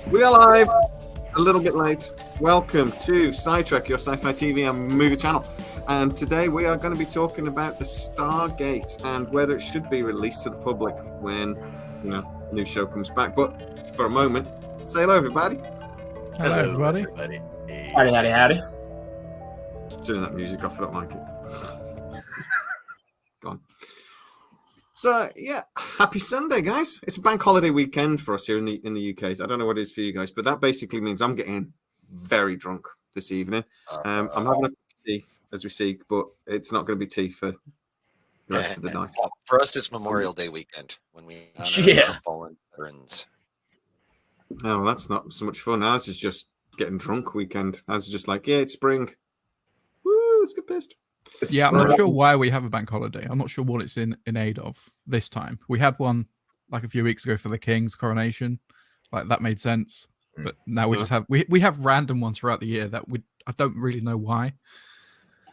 We are live, a little bit late. Welcome to Sidetrack, your sci-fi TV and movie channel. And today we are going to be talking about the Stargate and whether it should be released to the public when, a new show comes back. But for a moment, say hello, everybody. Hello, everybody. Howdy. Turn that music off, I don't like it. Gone. So happy Sunday, guys! It's a bank holiday weekend for us here in the UK. So I don't know what it is for you guys, but that basically means I'm getting very drunk this evening. I'm having a cup of tea as we see, but it's not going to be tea for the rest of the night. For us, it's Memorial Day weekend when we Yeah. honor fallen veterans. Oh, well, that's not so much fun. Ours is just getting drunk weekend. Ours is just like, it's spring. Woo, let's get pissed. I'm not sure why we have a bank holiday. I'm not sure what it's in aid of this time. We had one like a few weeks ago for the King's coronation. Like that made sense. But now we just have we have random ones throughout the year that I don't really know why.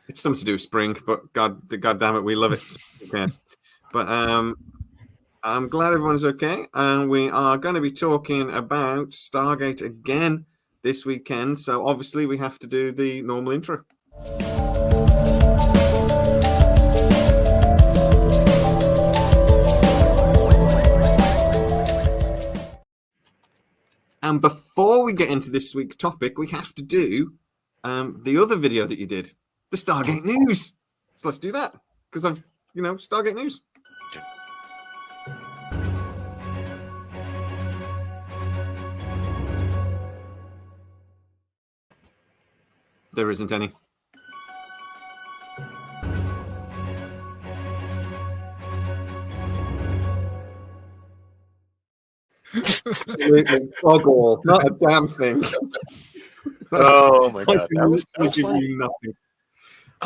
It's something to do with spring, but God damn it, we love it. Yes. But I'm glad everyone's okay. And we are going to be talking about Stargate again this weekend. So obviously we have to do the normal intro. And before we get into this week's topic, we have to do the other video that you did, the Stargate news. So let's do that because I've, Stargate news. There isn't any. Absolutely. Boggle. Not a damn thing. Oh my God. That was nothing.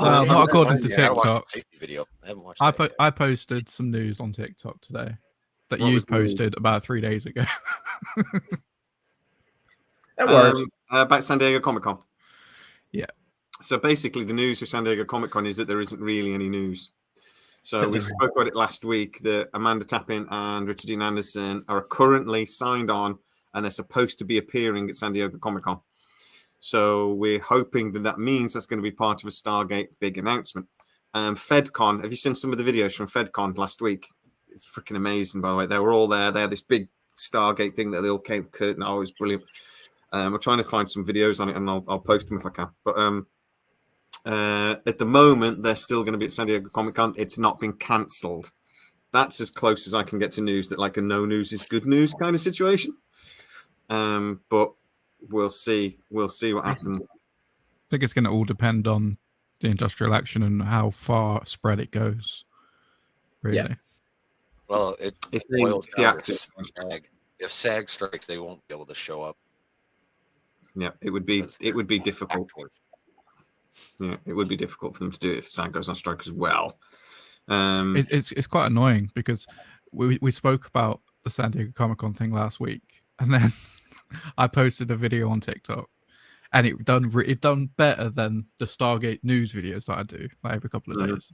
Well, not according to TikTok. Video. I haven't watched I posted some news on TikTok today that What you was the news? posted about 3 days ago. That works. About San Diego Comic-Con. Yeah. So basically the news for San Diego Comic-Con is that there isn't really any news. So we spoke about it last week that Amanda Tappin and Richard Dean Anderson are currently signed on and they're supposed to be appearing at San Diego Comic-Con. So we're hoping that means that's going to be part of a Stargate big announcement. FedCon, have you seen some of the videos from FedCon last week? It's freaking amazing, by the way. They were all there. They had this big Stargate thing that they all came curtain. Oh, it was brilliant. I'm trying to find some videos on it and I'll post them if I can. But at the moment, they're still going to be at San Diego Comic-Con. It's not been cancelled. That's as close as I can get to news that like a no news is good news kind of situation. But we'll see. We'll see what happens. I think it's going to all depend on the industrial action and how far spread it goes. Really. Yeah. Well, it If boils the down to actors, SAG. If SAG strikes, they won't be able to show up. it would be difficult. Actors. Yeah, it would be difficult for them to do it if SAG goes on strike as well. It's quite annoying because we spoke about the San Diego Comic-Con thing last week, and then I posted a video on TikTok, and it done better than the Stargate news videos that I do like every couple of days.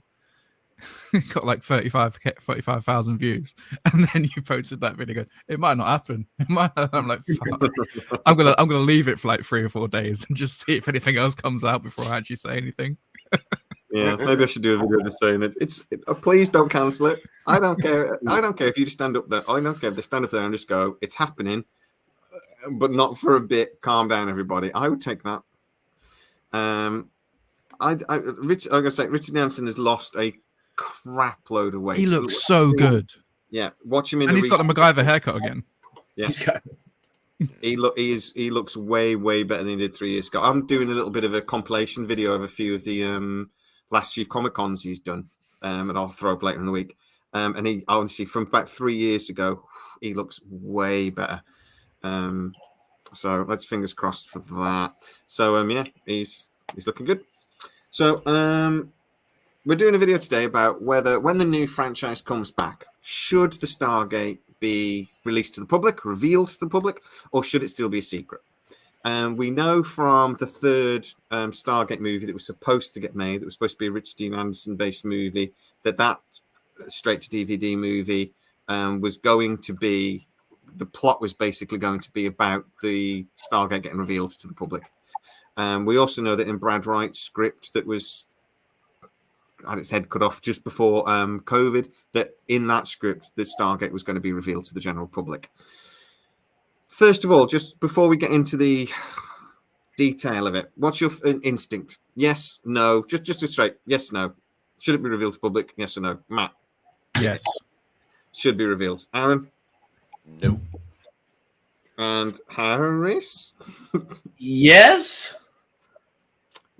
It got like 35,000 views, and then you posted that video. Going, it might not happen. It might. I'm like, fuck. I'm gonna leave it for like 3 or 4 days and just see if anything else comes out before I actually say anything. Yeah, maybe I should do a video just saying it. Please don't cancel it. I don't care. I don't care if you just stand up there. I don't care if they stand up there and just go, it's happening, but not for a bit. Calm down, everybody. I would take that. Richard Nansen has lost a crap load of weight. He looks so good. Yeah, watch him in And the he's got a MacGyver haircut again. Yeah, he looks way better than he did 3 years ago. I'm doing a little bit of a compilation video of a few of the last few Comic Cons he's done, and I'll throw up later in the week. And he honestly, from about 3 years ago, he looks way better. So let's fingers crossed for that. So he's looking good. So we're doing a video today about whether when the new franchise comes back, should the Stargate be released to the public, revealed to the public, or should it still be a secret? We know from the third Stargate movie that was supposed to get made, that was supposed to be a Richard Dean Anderson-based movie, that straight-to-DVD movie was going to be the plot was basically going to be about the Stargate getting revealed to the public. We also know that in Brad Wright's script that was had its head cut off just before COVID, that in that script, the Stargate was going to be revealed to the general public. First of all, just before we get into the detail of it, what's your instinct? Yes, no, just a straight yes, no. Should it be revealed to public? Yes or no? Matt? Yes. Should be revealed. Aaron? No. And Harris? Yes.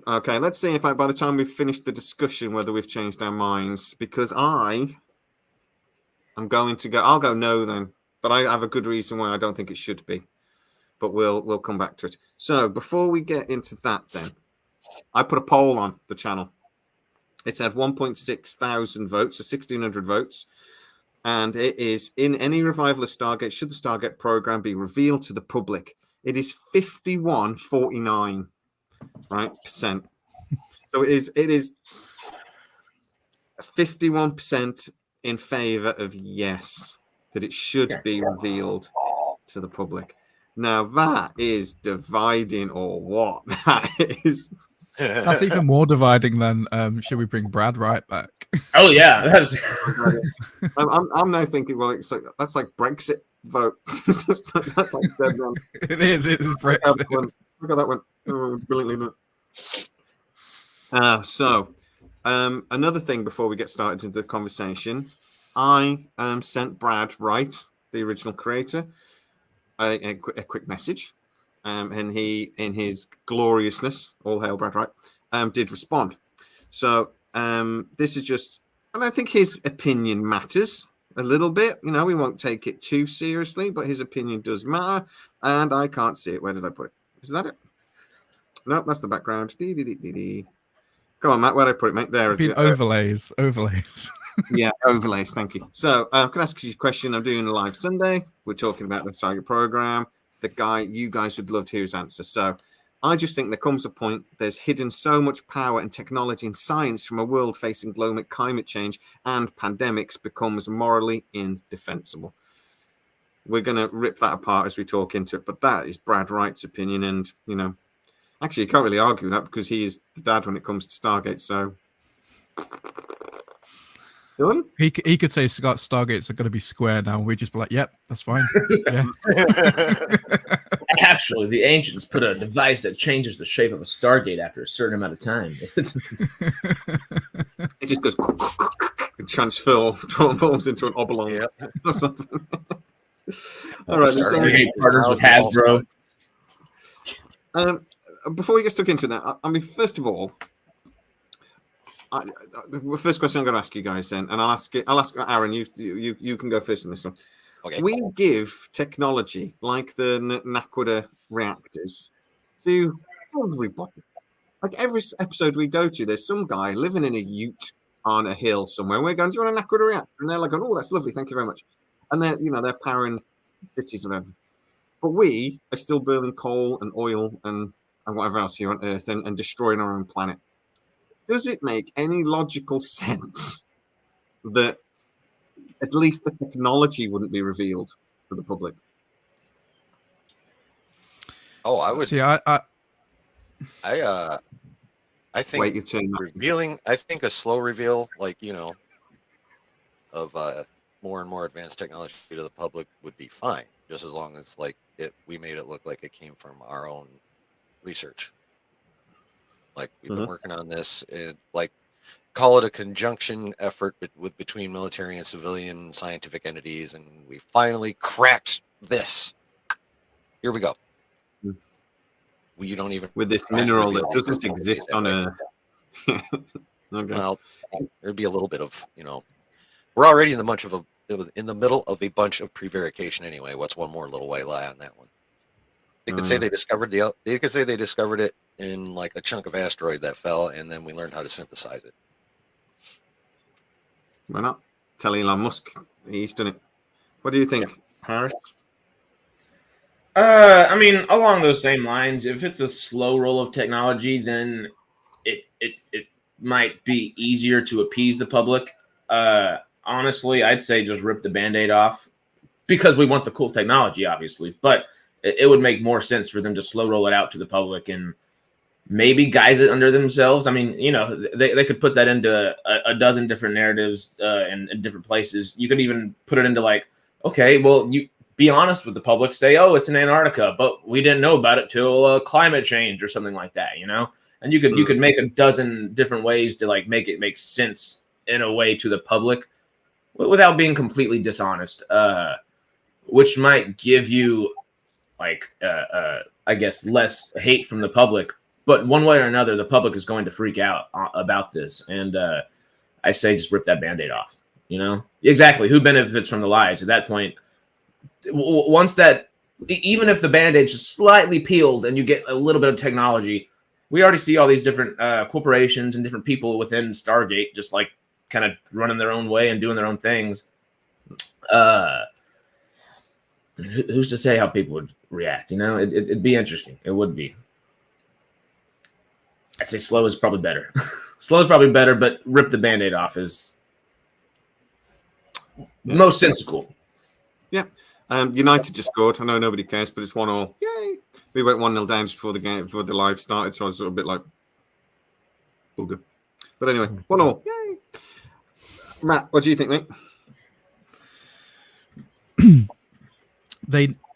Okay, let's see if by the time we've finished the discussion whether we've changed our minds, because I'm going to go. I'll go no then, but I have a good reason why I don't think it should be. But we'll come back to it. So before we get into that, then I put a poll on the channel. It's had 1.6 thousand votes, so 1,600 votes, and it is in any revival of Stargate. Should the Stargate program be revealed to the public? It is 51-49. Right, percent. So it is 51% in favor of yes, that it should be revealed to the public. Now that is dividing, or what? That is. That's even more dividing than should we bring Brad Wright back? Oh yeah. I'm now thinking, well, that's like Brexit vote. That's like dead man. It is Brexit. Look at that one. Oh, brilliantly done. Another thing before we get started into the conversation, I sent Brad Wright, the original creator, a quick message, and he, in his gloriousness, all hail Brad Wright, did respond. So this is just, and I think his opinion matters a little bit. You know, we won't take it too seriously, but his opinion does matter, and I can't see it. Where did I put it? Is that it? No, that's the background. Come on, Matt. Where did I put it, mate? There. Overlays. Yeah, overlays. Thank you. So, can I ask you a question? I'm doing a live Sunday. We're talking about the Stargate program. The guy, you guys would love to hear his answer. So, I just think there comes a point. There's hidden so much power and technology and science from a world facing global climate change and pandemics becomes morally indefensible. We're going to rip that apart as we talk into it. But that is Brad Wright's opinion, and you know. Actually, you can't really argue that because he is the dad when it comes to Stargate. So, Dylan? He could say Stargates are going to be square now. We just be like, yep, that's fine. Yeah. Actually, the ancients put a device that changes the shape of a Stargate after a certain amount of time. It just goes and transforms into an oblong or something. All right. Partners with Hasbro. Before we get stuck into that, I mean, first of all, the first question I'm going to ask you guys then, and I'll ask Aaron. You can go first on this one. Okay. We give technology like the Naquadah reactors to everybody. Like every episode we go to, there's some guy living in a ute on a hill somewhere. And we're going, "Do you want a Naquadah reactor?" And they're like, "Oh, that's lovely, thank you very much." And they're powering cities and everything. But we are still burning coal and oil and whatever else here on Earth and destroying our own planet. Does it make any logical sense that at least the technology wouldn't be revealed for the public? Oh, I would. See, I think Wait your turn. revealing. I think a slow reveal, like of more and more advanced technology to the public would be fine, just as long as we made it look like it came from our own research. Like we've been working on this, call it a conjunction effort between military and civilian scientific entities, and we finally cracked this. Here we go. You don't even with this mineral that doesn't exist on Earth. Okay. Well, there'd be a little bit of we're already in the middle of a bunch of prevarication anyway. What's one more little white lie on that one? They could say they discovered it in like a chunk of asteroid that fell, and then we learned how to synthesize it. Why not? Tell Elon Musk he's done it. What do you think, Harris? I mean, along those same lines, if it's a slow roll of technology, then it might be easier to appease the public. Honestly, I'd say just rip the Band-Aid off, because we want the cool technology, obviously. But it would make more sense for them to slow roll it out to the public and maybe guise it under themselves. I mean, you know, they could put that into a dozen different narratives in different places. You could even put it into like, okay, well, you be honest with the public, say, oh, it's in Antarctica, but we didn't know about it till climate change or something like that, you know? And you could make a dozen different ways to like make it make sense in a way to the public without being completely dishonest, which might give you like, I guess, less hate from the public. But one way or another, the public is going to freak out about this. And I say just rip that Band-Aid off, you know? Exactly. Who benefits from the lies at that point? Once that, even if the Band-Aid's just slightly peeled and you get a little bit of technology, we already see all these different corporations and different people within Stargate just like kind of running their own way and doing their own things. Who's to say how people would react? You know, it'd be interesting. It would be. I'd say slow is probably better. Slow is probably better, but rip the Band-Aid off is most sensible. Yeah. United just scored. I know nobody cares, but it's 1-1. Yay! We went 1-0 down just before the game, before the live started, so I was sort of a bit like, bugger. But anyway, 1-0. Yay! Matt, what do you think, mate?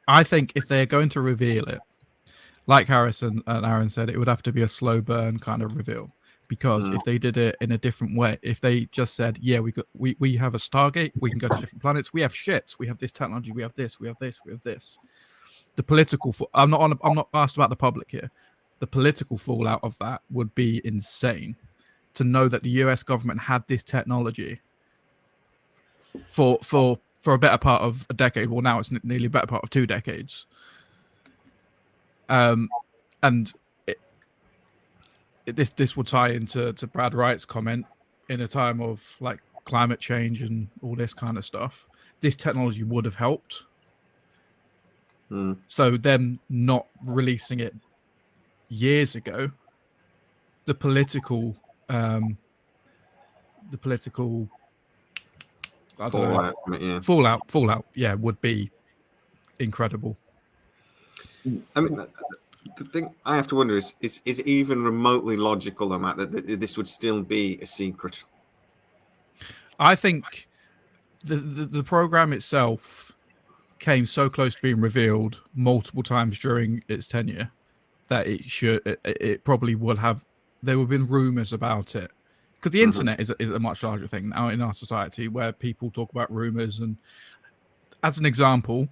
I think if they're going to reveal it, like Harrison and Aaron said, it would have to be a slow burn kind of reveal. Because if they did it in a different way, if they just said, "Yeah, we have a Stargate, we can go to different planets, we have ships, we have this technology, we have this, we have this, we have this," the political I'm not asked about the public here. The political fallout of that would be insane. To know that the US government had this technology for a better part of a decade. Well, now it's nearly a better part of 2 decades. And this will tie into Brad Wright's comment in a time of like climate change and all this kind of stuff. This technology would have helped. So them not releasing it years ago, the political I don't know, fallout, yeah, would be incredible. I mean, the thing I have to wonder is it even remotely logical, though, Matt, that this would still be a secret? I think the program itself came so close to being revealed multiple times during its tenure that it probably would have. There would have been rumors about it, because the internet is a much larger thing now in our society, where people talk about rumors. And as an example,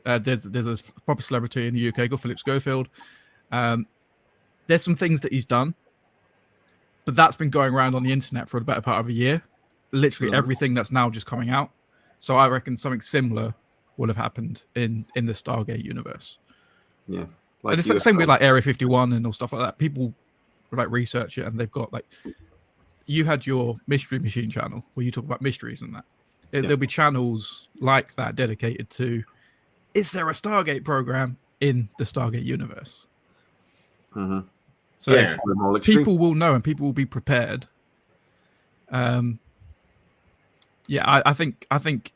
there's a proper celebrity in the UK called Philip Schofield. There's some things that he's done, but that's been going around on the internet for the better part of a year. Literally everything that's now just coming out. So I reckon something similar would have happened in the Stargate universe. Yeah, and it's the same with like Area 51 and all stuff like that. People like research it, and they've got like, you had your Mystery Machine channel where you talk about mysteries and that. There'll be channels like that dedicated to, is there a Stargate program in the Stargate universe? So yeah, people will know and people will be prepared. I think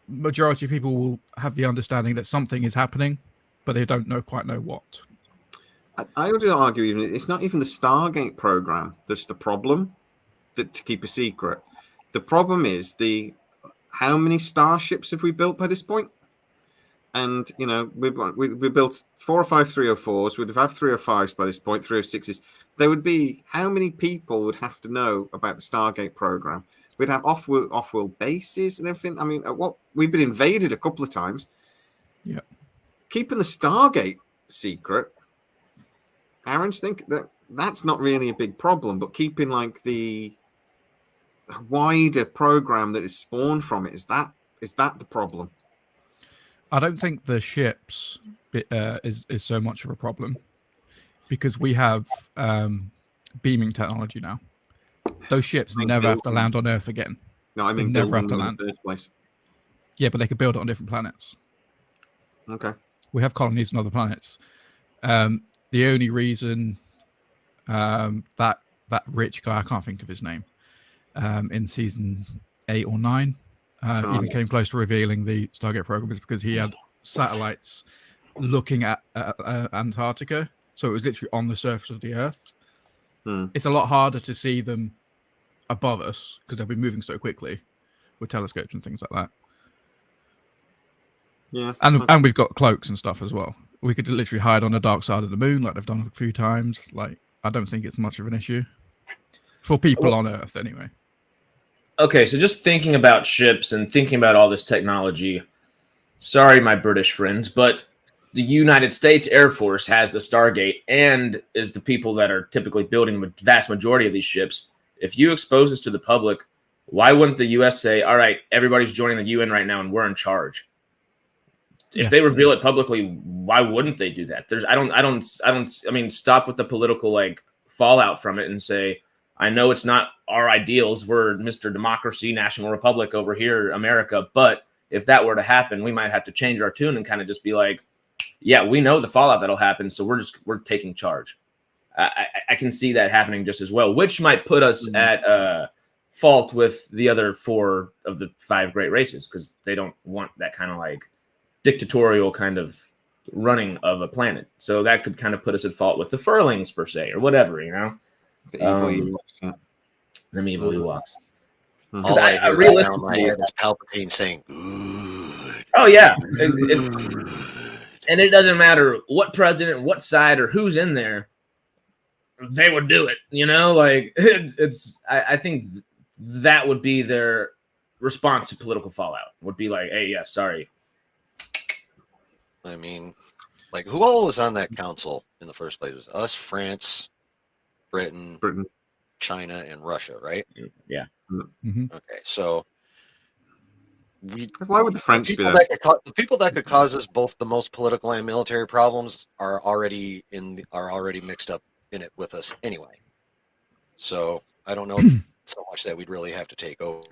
majority of people will have the understanding that something is happening, but they don't quite know what. I would argue even it's not even the Stargate program that's the problem, to keep a secret. The problem is how many starships have we built by this point? And you know, we built 4 or 5 304s. We'd have 305s by this point, 306s. There would be, how many people would have to know about the Stargate program? We'd have off-world bases and everything. I mean, we've been invaded a couple of times. Yeah, keeping the Stargate secret, Aaron's think that's not really a big problem, but keeping like the wider program that is spawned from it, is that the problem? I don't think the ships is so much of a problem, because we have beaming technology now. Those ships never have to land on Earth again. No, I mean they never have to land. In the first place. Yeah, but they could build it on different planets. Okay. We have colonies on other planets. The only reason that rich guy, I can't think of his name, in season 8 or 9, even came close to revealing the Stargate program, is because he had satellites looking at Antarctica, so it was literally on the surface of the Earth. It's a lot harder to see them above us because they'll be moving so quickly with telescopes and things like that. Yeah, and we've got cloaks and stuff as well. We could literally hide on the dark side of the moon like they've done a few times. Like, I don't think it's much of an issue for people on Earth anyway. Okay, so just thinking about ships and thinking about all this technology, sorry, my British friends, but the United States Air Force has the Stargate and is the people that are typically building the vast majority of these ships. If you expose this to the public, why wouldn't the U.S. say, all right, everybody's joining the UN right now and we're in charge? If they reveal it publicly, why wouldn't they do that? I mean, stop with the political like fallout from it and say, I know it's not our ideals. We're Mr. Democracy, National Republic over here, America. But if that were to happen, we might have to change our tune and kind of just be like, yeah, we know the fallout that'll happen. So we're taking charge. I can see that happening just as well, which might put us at fault with the other 4 of the 5 great races because they don't want that kind of like dictatorial kind of running of a planet. So that could kind of put us at fault with the Furlings per se or whatever, you know. The evil Ewoks. Them evil Ewoks. All I hear right now in my head is Palpatine saying, "Good." Oh yeah, and it doesn't matter what president, what side, or who's in there. They would do it, you know. Like I think that would be their response to political fallout. Would be like, "Hey, yeah, sorry." I mean, like, who all was on that council in the first place? It was us, France, Britain, China, and Russia, right? Yeah. Mm-hmm. Okay, so why would the French be there? The people that could cause us both the most political and military problems are already mixed up in it with us anyway. So I don't know so much that we'd really have to take over.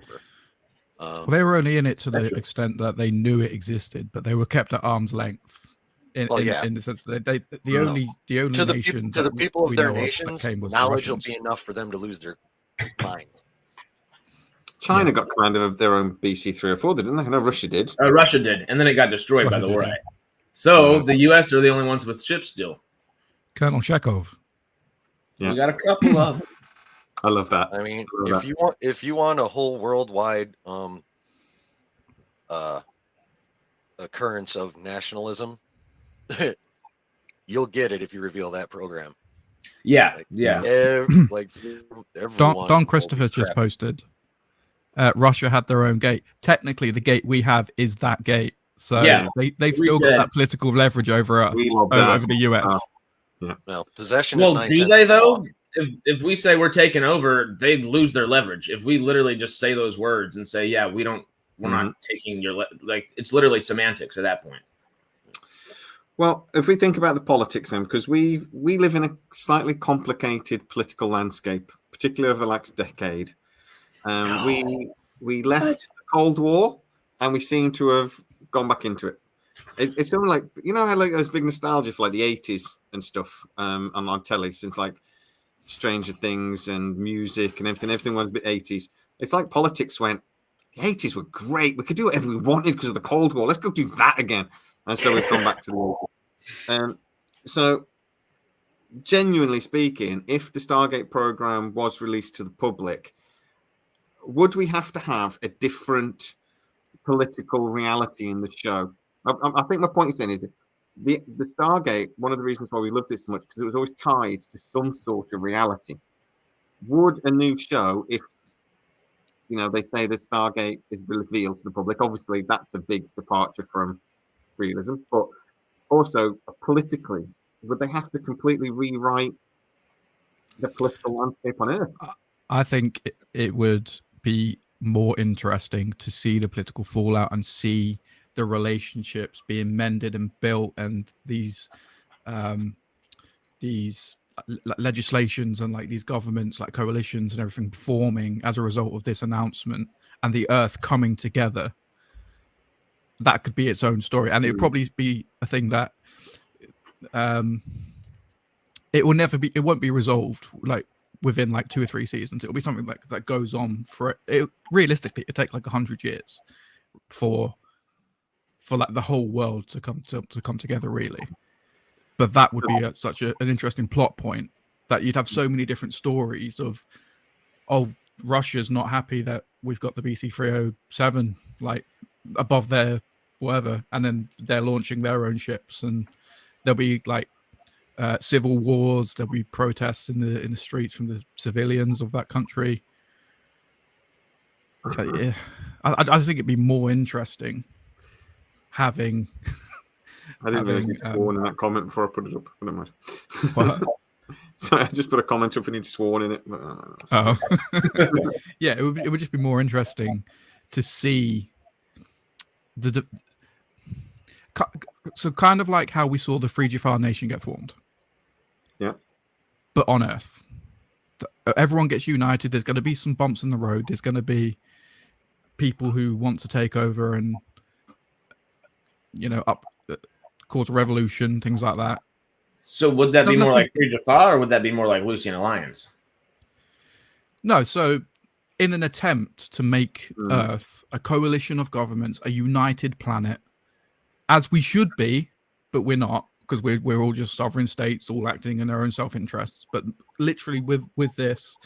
Well, they were only in it to the extent that they knew it existed, but they were kept at arm's length. In the sense that the only nation to the people of their nations, knowledge will be enough for them to lose their mind. China got kind of their own BC 3 or 4, didn't they? I know Russia did. Russia did, and then it got destroyed by the war. Yeah. So the U.S. are the only ones with ships still. Colonel Chekhov. Yeah. We got a couple of them. I love that. I mean, if you want a whole worldwide occurrence of nationalism, you'll get it if you reveal that program. Yeah, everyone Don Christopher just posted. Russia had their own gate. Technically, the gate we have is that gate. So they've still got that political leverage over us, over the US. Well, possession is 9/10. Do they though? If we say we're taking over, they lose their leverage. If we literally just say those words and say, yeah, we're not taking your like, it's literally semantics at that point. Well, if we think about the politics then, because we live in a slightly complicated political landscape, particularly over the last decade. We left the Cold War and we seem to have gone back into it. It's sort of like, you know, I like those big nostalgia for like the 80s and stuff on telly, since like Stranger Things and music and everything went a bit 80s. It's like politics went, the 80s were great. We could do whatever we wanted because of the Cold War. Let's go do that again. And so we've gone back to the war. So genuinely speaking, if the Stargate program was released to the public, would we have to have a different political reality in the show? I think my point is then is the Stargate, one of the reasons why we loved it so much, because it was always tied to some sort of reality. Would a new show, if they say the Stargate is revealed to the public, obviously that's a big departure from realism, but also politically, would they have to completely rewrite the political landscape on Earth? I think it would be more interesting to see the political fallout and see the relationships being mended and built, and these legislations and like these governments, like coalitions and everything forming as a result of this announcement, and the Earth coming together. That could be its own story, and it'd probably be a thing that it won't be resolved. Like within like 2 or 3 seasons. It'll be something like that goes on for it. Realistically, it takes like 100 years for like the whole world to come together, really. But that would be such an interesting plot point that you'd have so many different stories of, oh, Russia's not happy that we've got the BC 307 like above their whatever, and then they're launching their own ships, and there'll be like civil wars, there'll be protests in the streets from the civilians of that country. Yeah, I just think it'd be more interesting having. I didn't realize you'd sworn in that comment before I put it up. I don't mind. What? Sorry, I just put a comment up and he'd sworn in it. Oh, yeah, it would just be more interesting to see so kind of like how we saw the Free Jafar nation get formed. Yeah, but on Earth, everyone gets united. There's going to be some bumps in the road. There's going to be people who want to take over and cause a revolution, things like that. So would that be more like Free Jafar, or would that be more like Lucian Alliance? No, so in an attempt to make Earth a coalition of governments, a united planet, as we should be, but we're not, because we're all just sovereign states, all acting in their own self-interests. But literally with this,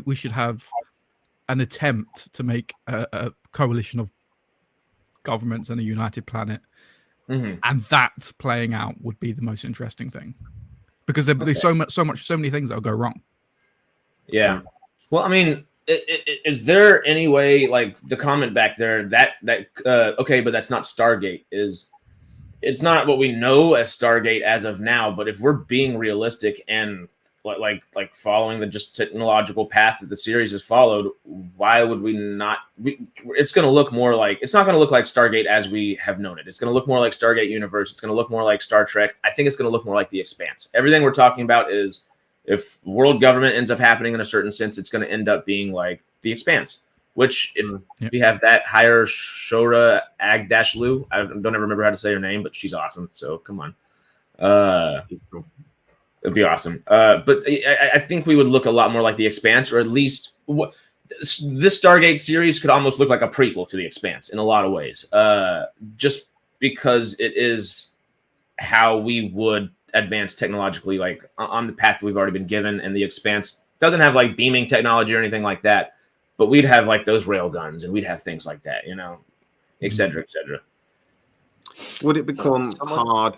we should have an attempt to make a coalition of governments and a united planet. Mm-hmm. And that playing out would be the most interesting thing, because there's so many things that'll go wrong. Yeah. Well, I mean, is there any way, like the comment back there, that okay, but that's not Stargate. It's not what we know as Stargate as of now. But if we're being realistic and like following the just technological path that the series has followed, why would we not? It's going to look more like, it's not going to look like Stargate as we have known it. It's going to look more like Stargate Universe. It's going to look more like Star Trek. I think it's going to look more like The Expanse. Everything we're talking about is, if world government ends up happening in a certain sense, it's going to end up being like The Expanse. Which, if we have that hire Shora Agdashlu, I don't ever remember how to say her name, but she's awesome. So come on. It'd be awesome. But I think we would look a lot more like The Expanse, or at least this Stargate series could almost look like a prequel to The Expanse in a lot of ways. Just because it is how we would advance technologically, like on the path that we've already been given. And The Expanse doesn't have like beaming technology or anything like that, but we'd have like those rail guns and we'd have things like that, et cetera, et cetera. Would it become hard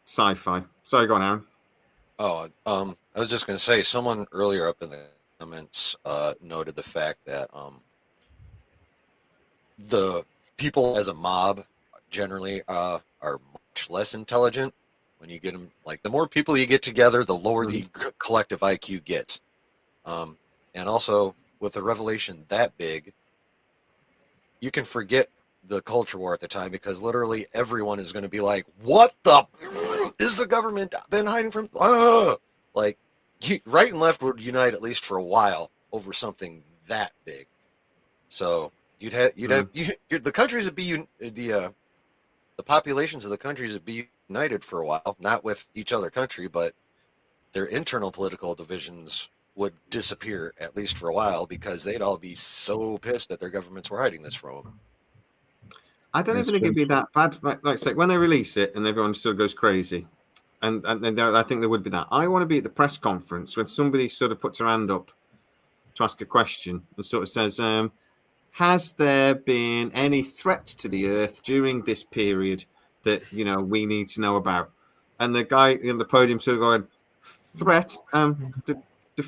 sci-fi? Sorry, go on, Aaron. Oh, I was just going to say, someone earlier up in the comments noted the fact that the people as a mob generally are much less intelligent. When you get them, like the more people you get together, the lower the collective IQ gets. And also, with a revelation that big, you can forget the culture war at the time, because literally everyone is going to be like, what the is the government been hiding from? Like, right and left would unite at least for a while over something that big. So you'd have the countries would be the populations of the countries would be united for a while, not with each other country, but their internal political divisions would disappear at least for a while, because they'd all be so pissed that their governments were hiding this from them. I don't even think it'd be that bad. Like say, when they release it and everyone still goes crazy, and I think there would be that. I want to be at the press conference when somebody sort of puts their hand up to ask a question and sort of says, has there been any threat to the Earth during this period that we need to know about? And the guy in the podium sort of going, threat,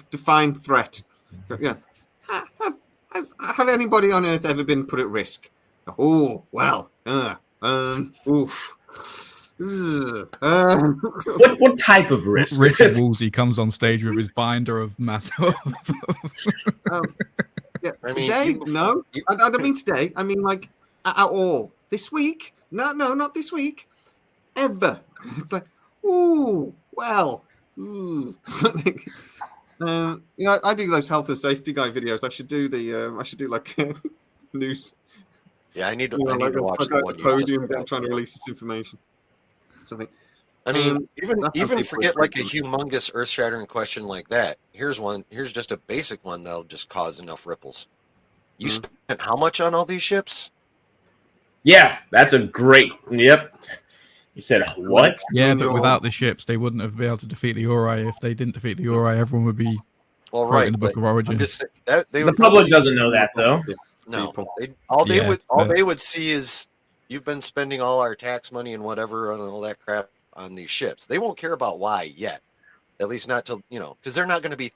define threat. Yeah, have anybody on Earth ever been put at risk? Oh, well, oof. What type of risk? Richard Woolsey comes on stage with his binder of massive. Yeah, today, no. I don't mean today. I mean, like, at all. This week? No, not this week. Ever. It's like, ooh, well, something. I do those health and safety guy videos. I should do like news. Yeah, I need to watch the one podium. I'm trying to release this information. Something. I mean, even that's forget like a humongous earth-shattering question like that. Here's one. Here's just a basic one that'll just cause enough ripples. You spent how much on all these ships? Yeah, that's a great. Yep. You said what? Yeah, but without the ships, they wouldn't have been able to defeat the Ori. If they didn't defeat the Ori, everyone would be quoting the Book of Origin. I'm just that they the public doesn't know that though. No, they would see is you've been spending all our tax money and whatever and all that crap on these ships. They won't care about why yet, at least not till because they're not going to be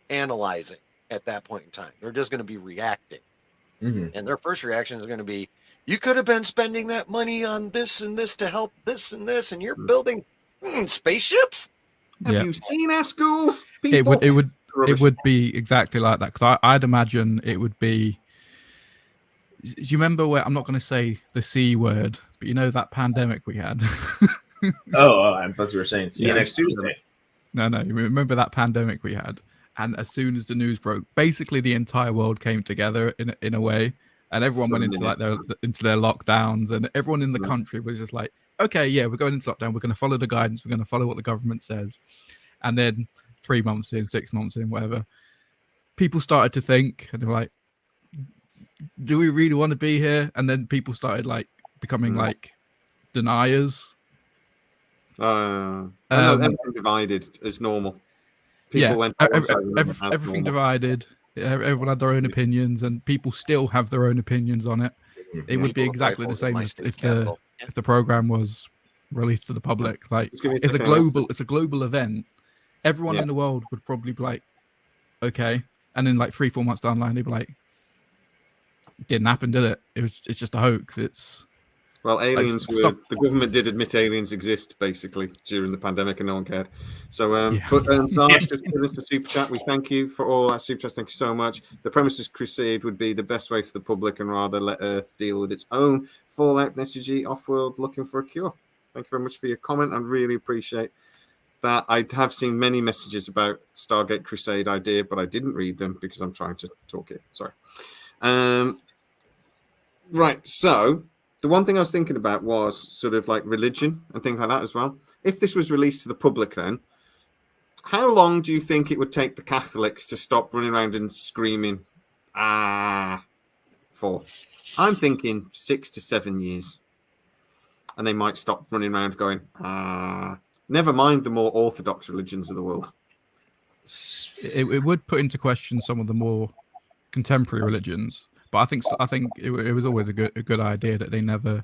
analyzing at that point in time. They're just going to be reacting, and their first reaction is going to be, "You could have been spending that money on this and this to help this and this, and you're building spaceships." Have you seen our schools? It would be exactly like that, because I'd imagine it would be. Do you remember where, I'm not going to say the C word, but you know that pandemic we had? I thought you were saying see you next Tuesday. No, you remember that pandemic we had, and as soon as the news broke, basically the entire world came together in a way, and everyone went into their lockdowns, and everyone in the country was just like, okay, yeah, we're going into lockdown, we're going to follow the guidance, we're going to follow what the government says. And then 3 months in, 6 months in, whatever, people started to think, and they were like, do we really want to be here? And then people started like becoming like deniers. Everything divided as normal. People went everything divided. Everyone had their own opinions, and people still have their own opinions on it. It would be exactly the same if the program was released to the public. Like it's a global event. Everyone in the world would probably be like, okay, and then like 3-4 months down the line, they'd be like, didn't happen, did it? It's just a hoax. Aliens were. The government did admit aliens exist basically during the pandemic, and no one cared. So, Sarge just give us the super chat. We thank you for all our super chats. Thank you so much. The premises crusade would be the best way for the public, and rather let Earth deal with its own fallout than SGG off-world looking for a cure. Thank you very much for your comment. I really appreciate that. I have seen many messages about Stargate Crusade idea, but I didn't read them because I'm trying to talk it. Sorry. Right, so the one thing I was thinking about was sort of like religion and things like that as well. If this was released to the public then, how long do you think it would take the Catholics to stop running around and screaming, for? I'm thinking 6 to 7 years. And they might stop running around going, never mind the more orthodox religions of the world. It would put into question some of the more contemporary religions. But I think it was always a good idea that they never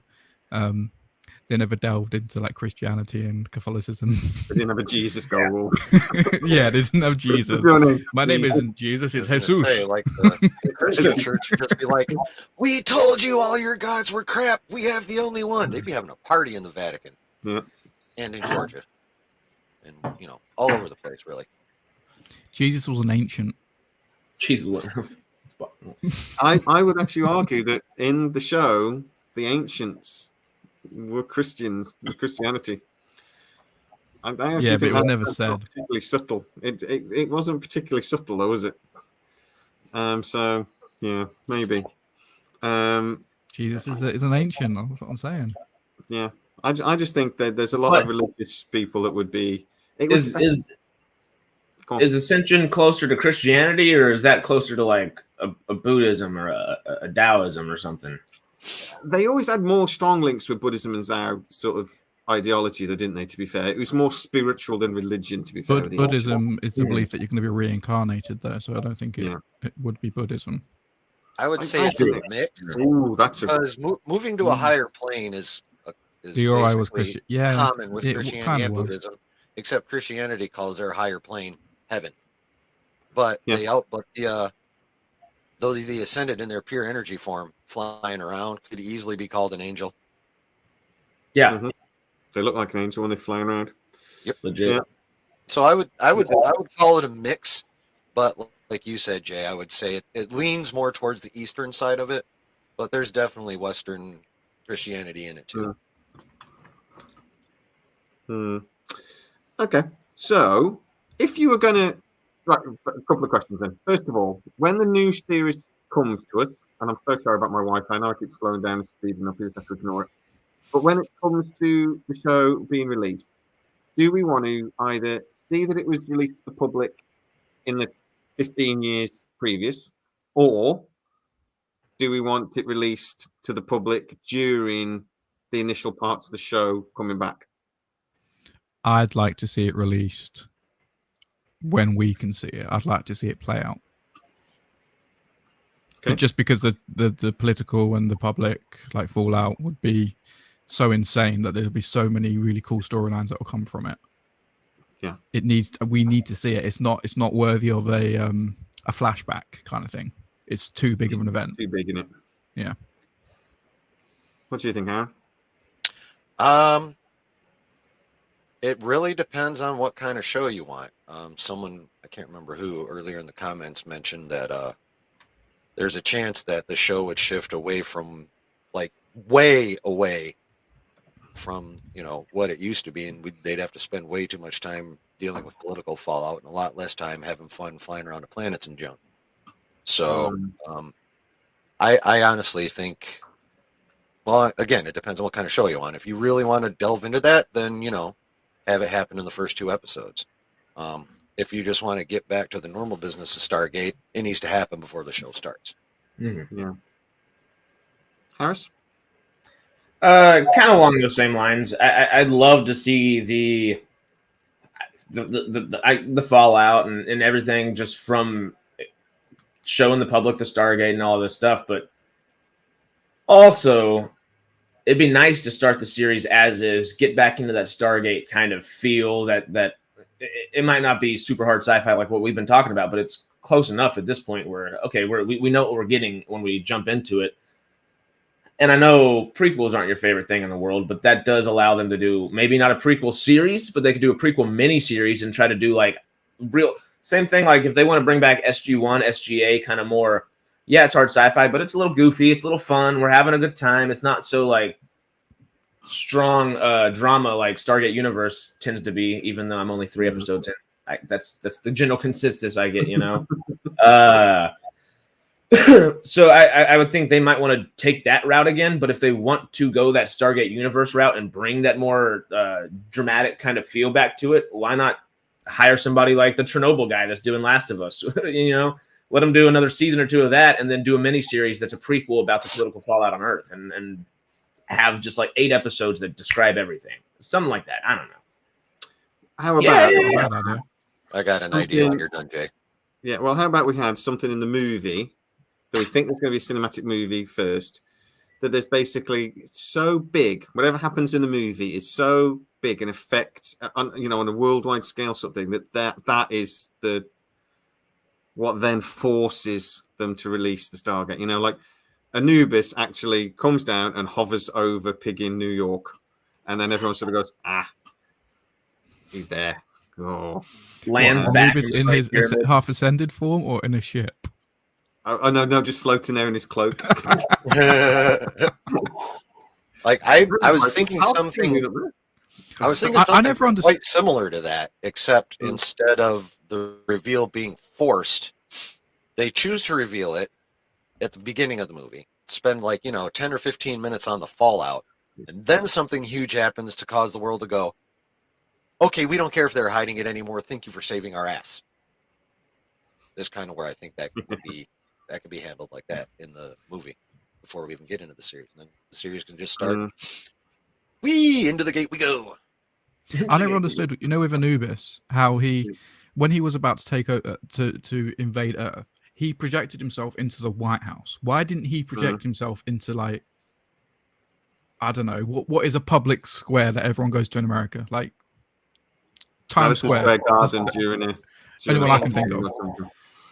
delved into like Christianity and Catholicism. They didn't have a Jesus go. Yeah, they didn't have Jesus. My name isn't Jesus, it's Jesus. Like the Christian church would just be like, we told you all your gods were crap. We have the only one. They'd be having a party in the Vatican and in Georgia and all over the place, really. Jesus was an ancient. Jesus. I would actually argue that in the show, the ancients were Christians, Christianity. I actually think but it was never said. Particularly subtle. It wasn't particularly subtle, though, was it? So yeah, maybe. Jesus is an ancient. That's what I'm saying. Yeah, I just think that there's a lot of religious people that would be. Is Ascension closer to Christianity, or is that closer to like a Buddhism or a Taoism or something? They always had more strong links with Buddhism and Zhao sort of ideology, though, didn't they? To be fair, it was more spiritual than religion. To be fair, Buddhism is the belief that you're going to be reincarnated, though. So I don't think it would be Buddhism. I would say it's a mix. Ooh, because moving to a higher plane is the Ori was common with Christianity and Buddhism, except Christianity calls their higher plane heaven. But those the ascended in their pure energy form, flying around, could easily be called an angel. Yeah, they look like an angel when they fly around. Yep, legit. Yeah. So I would call it a mix, but like you said, Jay, I would say it leans more towards the eastern side of it, but there's definitely Western Christianity in it too. Okay, so if you were going to, right, a couple of questions then. First of all, when the new series comes to us, and I'm so sorry about my Wi-Fi, now I keep slowing down and speeding up, you just have to ignore it. But when it comes to the show being released, do we want to either see that it was released to the public in the 15 years previous, or do we want it released to the public during the initial parts of the show coming back? I'd like to see it released when we can see it. I'd like to see it play out. Okay. Just because the political and the public like fallout would be so insane that there'll be so many really cool storylines that will come from it. Yeah, we need to see it. It's not worthy of a flashback kind of thing. It's too big of an event. Too big, isn't it? Yeah. What do you think, Aaron? It really depends on what kind of show you want. Someone, I can't remember who, earlier in the comments mentioned that there's a chance that the show would shift away from, like, way away from, what it used to be, and they'd have to spend way too much time dealing with political fallout and a lot less time having fun flying around the planets and junk. So I honestly think, well, again, it depends on what kind of show you want. If you really want to delve into that, then, have it happen in the first 2 episodes. If you just want to get back to the normal business of Stargate, it needs to happen before the show starts. Mm-hmm. Yeah. Harris? Kind of along those same lines. I'd love to see the fallout and everything just from showing the public the Stargate and all this stuff. But also, it'd be nice to start the series as is, get back into that Stargate kind of feel that it might not be super hard sci-fi like what we've been talking about, but it's close enough at this point where, okay, we know what we're getting when we jump into it. And I know prequels aren't your favorite thing in the world, but that does allow them to do maybe not a prequel series, but they could do a prequel mini-series and try to do like real same thing. Like if they want to bring back SG1, SGA, kind of more, yeah, it's hard sci-fi, but it's a little goofy. It's a little fun. We're having a good time. It's not so like strong drama like Stargate Universe tends to be, even though I'm only 3 episodes in. That's the general consensus I get, So I would think they might want to take that route again, but if they want to go that Stargate Universe route and bring that more dramatic kind of feel back to it, why not hire somebody like the Chernobyl guy that's doing Last of Us? Let them do another season or 2 of that, and then do a mini series that's a prequel about the political fallout on Earth, and have just like 8 episodes that describe everything, something like that. I don't know. How about? Yeah. I got an idea when you're done, Jay. Yeah. Well, how about we had something in the movie that we think there's going to be a cinematic movie first, that there's basically, it's so big, whatever happens in the movie is so big and affects on a worldwide scale, something that is what then forces them to release the Stargate. Like Anubis actually comes down and hovers over Piggin, New York, and then everyone sort of goes, he's there. Oh, Lands back Anubis in his half ascended form or in a ship? Oh no, just floating there in his cloak. Like I was thinking something. I was thinking something quite similar to that, except instead of the reveal being forced, they choose to reveal it at the beginning of the movie. Spend 10 or 15 minutes on the fallout, and then something huge happens to cause the world to go, okay, we don't care if they're hiding it anymore. Thank you for saving our ass. That's kind of where I think that could be. That could be handled like that in the movie before we even get into the series. And then the series can just start. Into the gate we go. I never understood, with Anubis, how when he was about to take to invade Earth, he projected himself into the White House. Why didn't he project himself into I don't know, what is a public square that everyone goes to in America? Like Times Square Garden during anyone I can think of.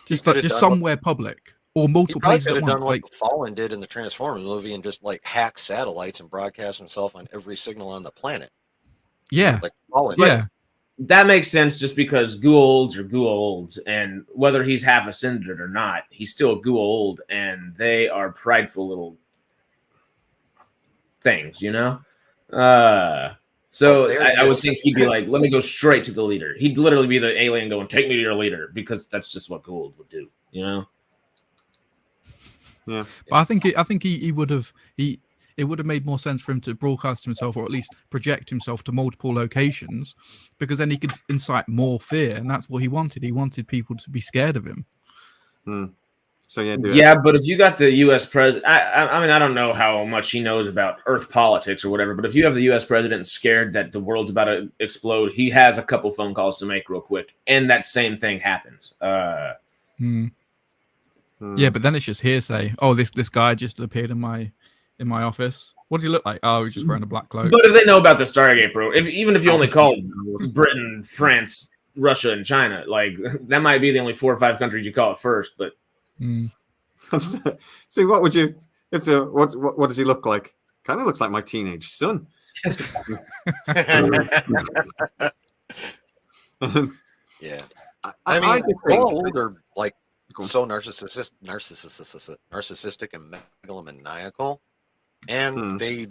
Just somewhere public. Or multiple places at once. Done what the Fallen did in the Transformers movie and just hack satellites and broadcast himself on every signal on the planet. Yeah. Fallen. Yeah. That makes sense just because Goa'ulds are Goa'ulds, and whether he's half ascended or not, he's still a Goa'uld, and they are prideful little things, So I would think he'd be like, let me go straight to the leader. He'd literally be the alien going, take me to your leader, because that's just what Goa'uld would do, Yeah, but I think he would have it would have made more sense for him to broadcast himself, or at least project himself to multiple locations, because then he could incite more fear, and that's what he wanted. He wanted people to be scared of him. So yeah, but if you got the U.S. president, I mean, I don't know how much he knows about Earth politics or whatever, but if you have the U.S. president scared that the world's about to explode, he has a couple phone calls to make real quick, and that same thing happens. Yeah, but then it's just hearsay. Oh, this guy just appeared in my office. What does he look like? Oh, he's just wearing a black cloak. But if they know about the Stargate, bro, even if you only call Britain, France, Russia, and China, like that might be the only 4 or 5 countries you call it first. But see, what would you? What does he look like? Kind of looks like my teenage son. Yeah, I mean, think all older like so narcissistic and megalomaniacal, and they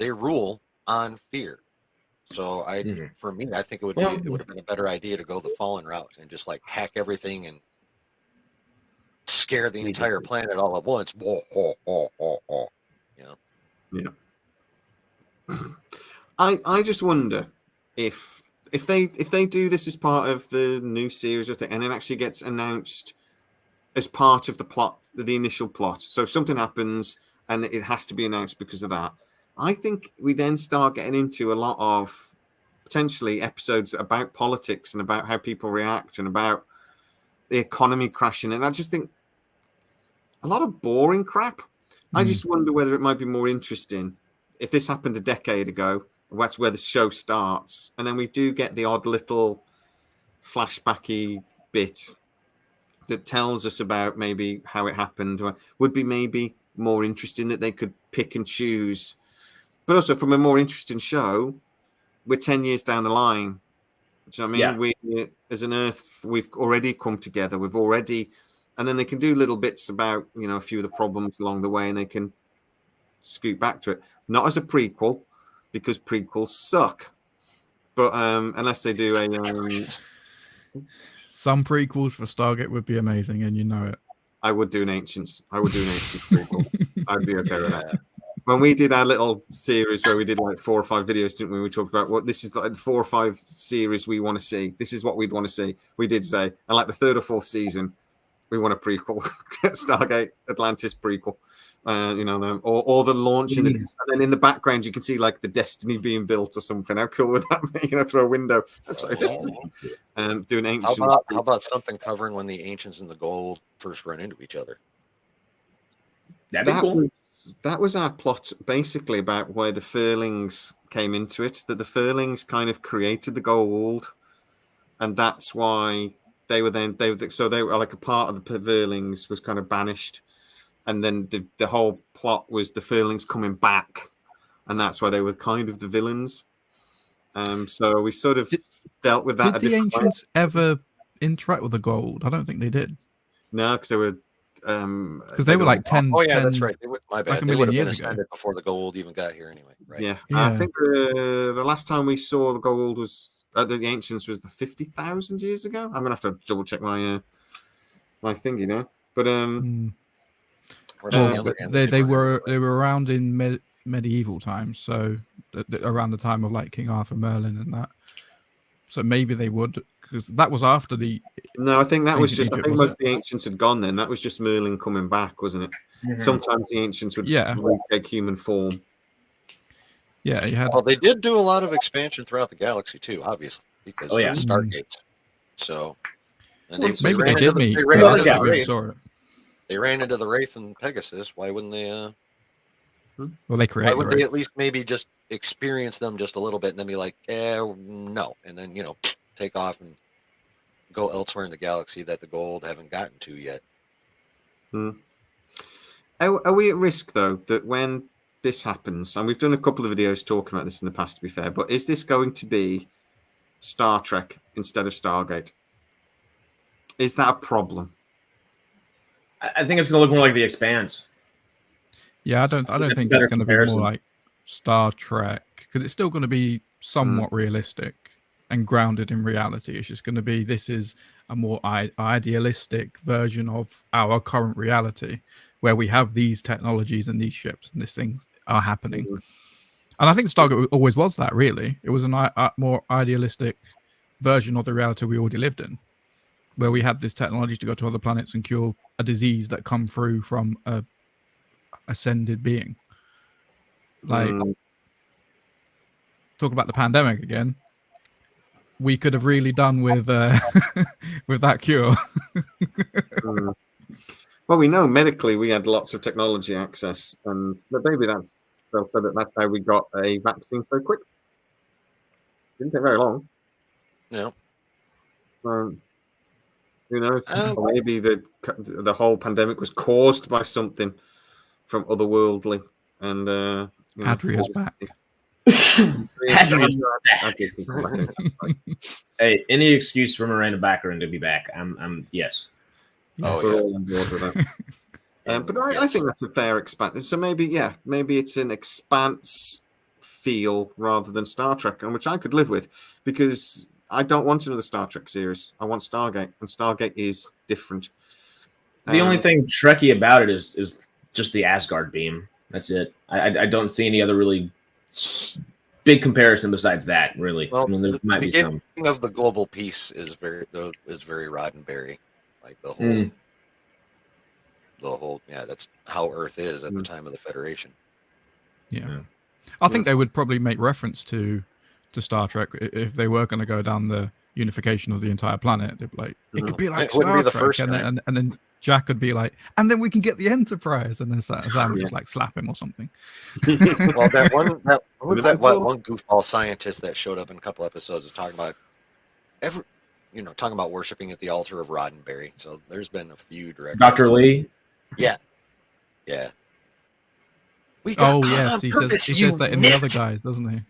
rule on fear. So for me, I think it would have been a better idea to go the Fallen route and just like hack everything and scare the entire planet all at once. Yeah. I just wonder if they do this as part of the new series or thing, and it actually gets announced as part of the plot, the initial plot. So something happens and it has to be announced because of that. I think we then start getting into a lot of potentially episodes about politics and about how people react and about the economy crashing. And I just think a lot of boring crap. I just wonder whether it might be more interesting if this happened a decade ago. That's where the show starts, and then we do get the odd little flashbacky bit that tells us about maybe how it happened. Would be maybe more interesting that they could pick and choose. But also from a more interesting show, we're 10 years down the line. Do you know what I mean? We, as an Earth, we've already come together. We've already, and then they can do little bits about, a few of the problems along the way, and they can scoot back to it. Not as a prequel, because prequels suck. But unless they do some prequels for Stargate would be amazing, and you know it. I would do an Ancients prequel. I'd be okay with that. When we did our little series where we did like 4 or 5 videos, didn't we? We talked about what this is like 4 or 5 series we want to see. This is what we'd want to see. We did say, and like the 3rd or 4th season, we want a prequel, Stargate Atlantis prequel. Or the launch and then in the background you can see like the Destiny being built or something. How cool would that be? Through a window. Looks like Destiny. Doing Ancients. How about something covering when the Ancients and the Gold first run into each other? That'd be cool. That was our plot, basically, about where the Furlings came into it. That the Furlings kind of created the Gold, and that's why they were like a part of the Furlings was kind of banished. And then the whole plot was the Furlings coming back, and that's why they were kind of the villains. So we sort of dealt with that. Did the Ancients ever interact with the Gold? I don't think they did. No, because they were they were like 10. Oh yeah, 10, that's right. My bad. Like they would have been ascended before the Gold even got here, anyway. Right? Yeah. I think the last time we saw the Gold was the Ancients was the 50,000 years ago. I'm gonna have to double check my thingy now, but they were around in medieval times, so around the time of like King Arthur, Merlin, and that. So maybe they would, because that was after the. No, I think that was just. I think most of the Ancients had gone then. That was just Merlin coming back, wasn't it? Mm-hmm. Sometimes the Ancients would take human form. Yeah, you had. Well, they did do a lot of expansion throughout the galaxy too, obviously, because Stargates. So, and they ran into the Wraith and Pegasus. Why wouldn't they? Well, they created. Why would they at least maybe just experience them just a little bit and then be like, no, and then take off and go elsewhere in the galaxy that the Gold haven't gotten to yet. Are we at risk though that when this happens, and we've done a couple of videos talking about this in the past, to be fair, but is this going to be Star Trek instead of Stargate? Is that a problem? I think it's going to look more like The Expanse. Yeah, I don't think it's going to be more like Star Trek, because it's still going to be somewhat realistic and grounded in reality. It's just going to be, this is a more idealistic version of our current reality, where we have these technologies and these ships and these things are happening. And I think Stargate always was that, really. It was a more idealistic version of the reality we already lived in, where we had this technology to go to other planets and cure a disease that come through from a ascended being. Like, talk about the pandemic again. We could have really done with with that cure. Well, we know medically we had lots of technology access, and but maybe that's how we got a vaccine so quick. Didn't take very long. No. So who knows? Or maybe the whole pandemic was caused by something from otherworldly, and Adria's back. Adria's back. Hey, any excuse for Miranda Baccarin to be back? I'm yes. Oh, we're all on board with that. But I think that's a fair expanse. So maybe it's an expanse feel rather than Star Trek, and which I could live with, because I don't want another Star Trek series. I want Stargate, and Stargate is different. The only thing Trekky about it is just the Asgard beam. That's it. I don't see any other really big comparison besides that. Really, well, I mean, there might be some. Of the global peace is very Roddenberry, like the whole. Yeah, that's how Earth is at the time of the Federation. Yeah. I think they would probably make reference to Star Trek if they were going to go down the unification of the entire planet. They'd be like, it could be like Star Trek, and then Jack would be like, and then we can get the Enterprise, and then Sam would just like slap him or something. Well, that one goofball scientist that showed up in a couple episodes was talking about talking about worshiping at the altar of Roddenberry. So there's been a few direct. Dr. Lee. Yeah. He says that in the other guys, doesn't he?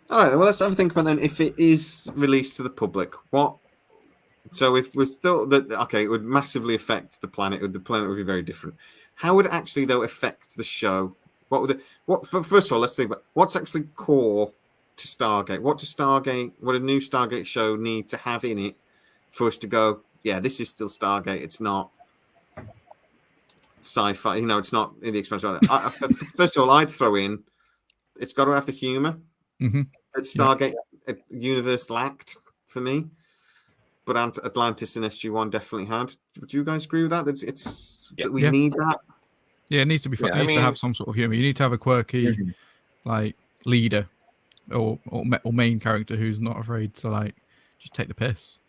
All right, well, let's have a think about then. If it is released to the public, what? So if we're still it would massively affect the planet. The planet would be very different. How would it actually though affect the show? First of all, let's think about what's actually core to Stargate. What a new Stargate show need to have in it for us to go, yeah, this is still Stargate. It's not sci-fi. It's not in the expense of it. First of all, I'd throw in, it's got to have the humor. Mm-hmm. Stargate universe lacked for me, but Atlantis and SG1 definitely had. Would you guys agree with that? We need that. Yeah, it needs to be fun. It needs to have some sort of humor. You need to have a quirky, like, leader or main character who's not afraid to like just take the piss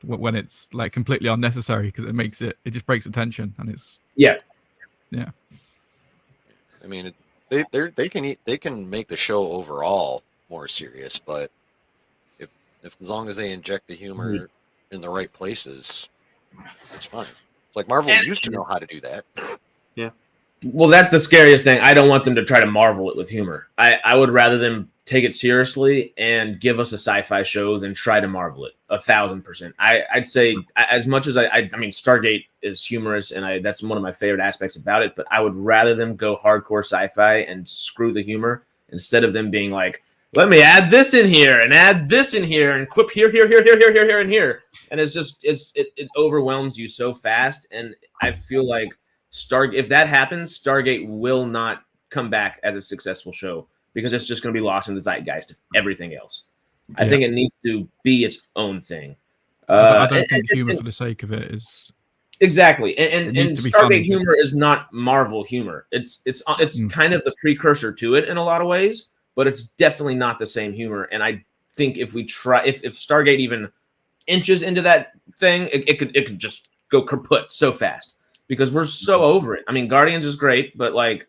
when it's like completely unnecessary, because it just breaks attention, and it's yeah. I mean, they can make the show overall more serious, but if as long as they inject the humor in the right places, it's fine. It's like Marvel used to know how to do that. Yeah. Well, that's the scariest thing. I don't want them to try to Marvel it with humor. I would rather them take it seriously and give us a sci-fi show than try to Marvel it 1,000%. I'd say as much as I mean, Stargate is humorous, and that's one of my favorite aspects about it, but I would rather them go hardcore sci-fi and screw the humor instead of them being like, let me add this in here and add this in here and quip here, and here. And it's just, it overwhelms you so fast. And I feel like if that happens, Stargate will not come back as a successful show, because it's just going to be lost in the zeitgeist of everything else. I think it needs to be its own thing. I don't think humor for the sake of it is exactly. And Stargate humor is not Marvel humor. It's kind of the precursor to it in a lot of ways, but it's definitely not the same humor. And I think if Stargate even inches into that thing, it could just go kaput so fast, because we're so over it. I mean, Guardians is great, but like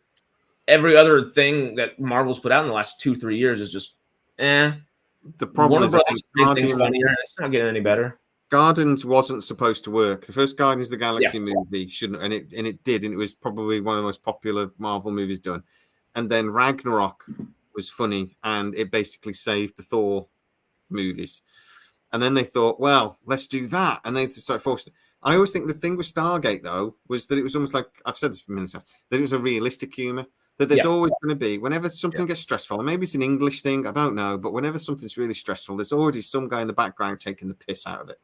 every other thing that Marvel's put out in the last 2-3 years is just The problem is, it's not getting any better. Guardians wasn't supposed to work. The first Guardians of the Galaxy movie shouldn't, and it did, and it was probably one of the most popular Marvel movies done. And then Ragnarok was funny, and it basically saved the Thor movies. And then they thought, well, let's do that, and they started forcing. I always think the thing with Stargate though was that it was almost like, I've said this for minutes now, that it was a realistic humor. That there's always going to be, whenever something gets stressful, and maybe it's an English thing, I don't know, but whenever something's really stressful, there's already some guy in the background taking the piss out of it.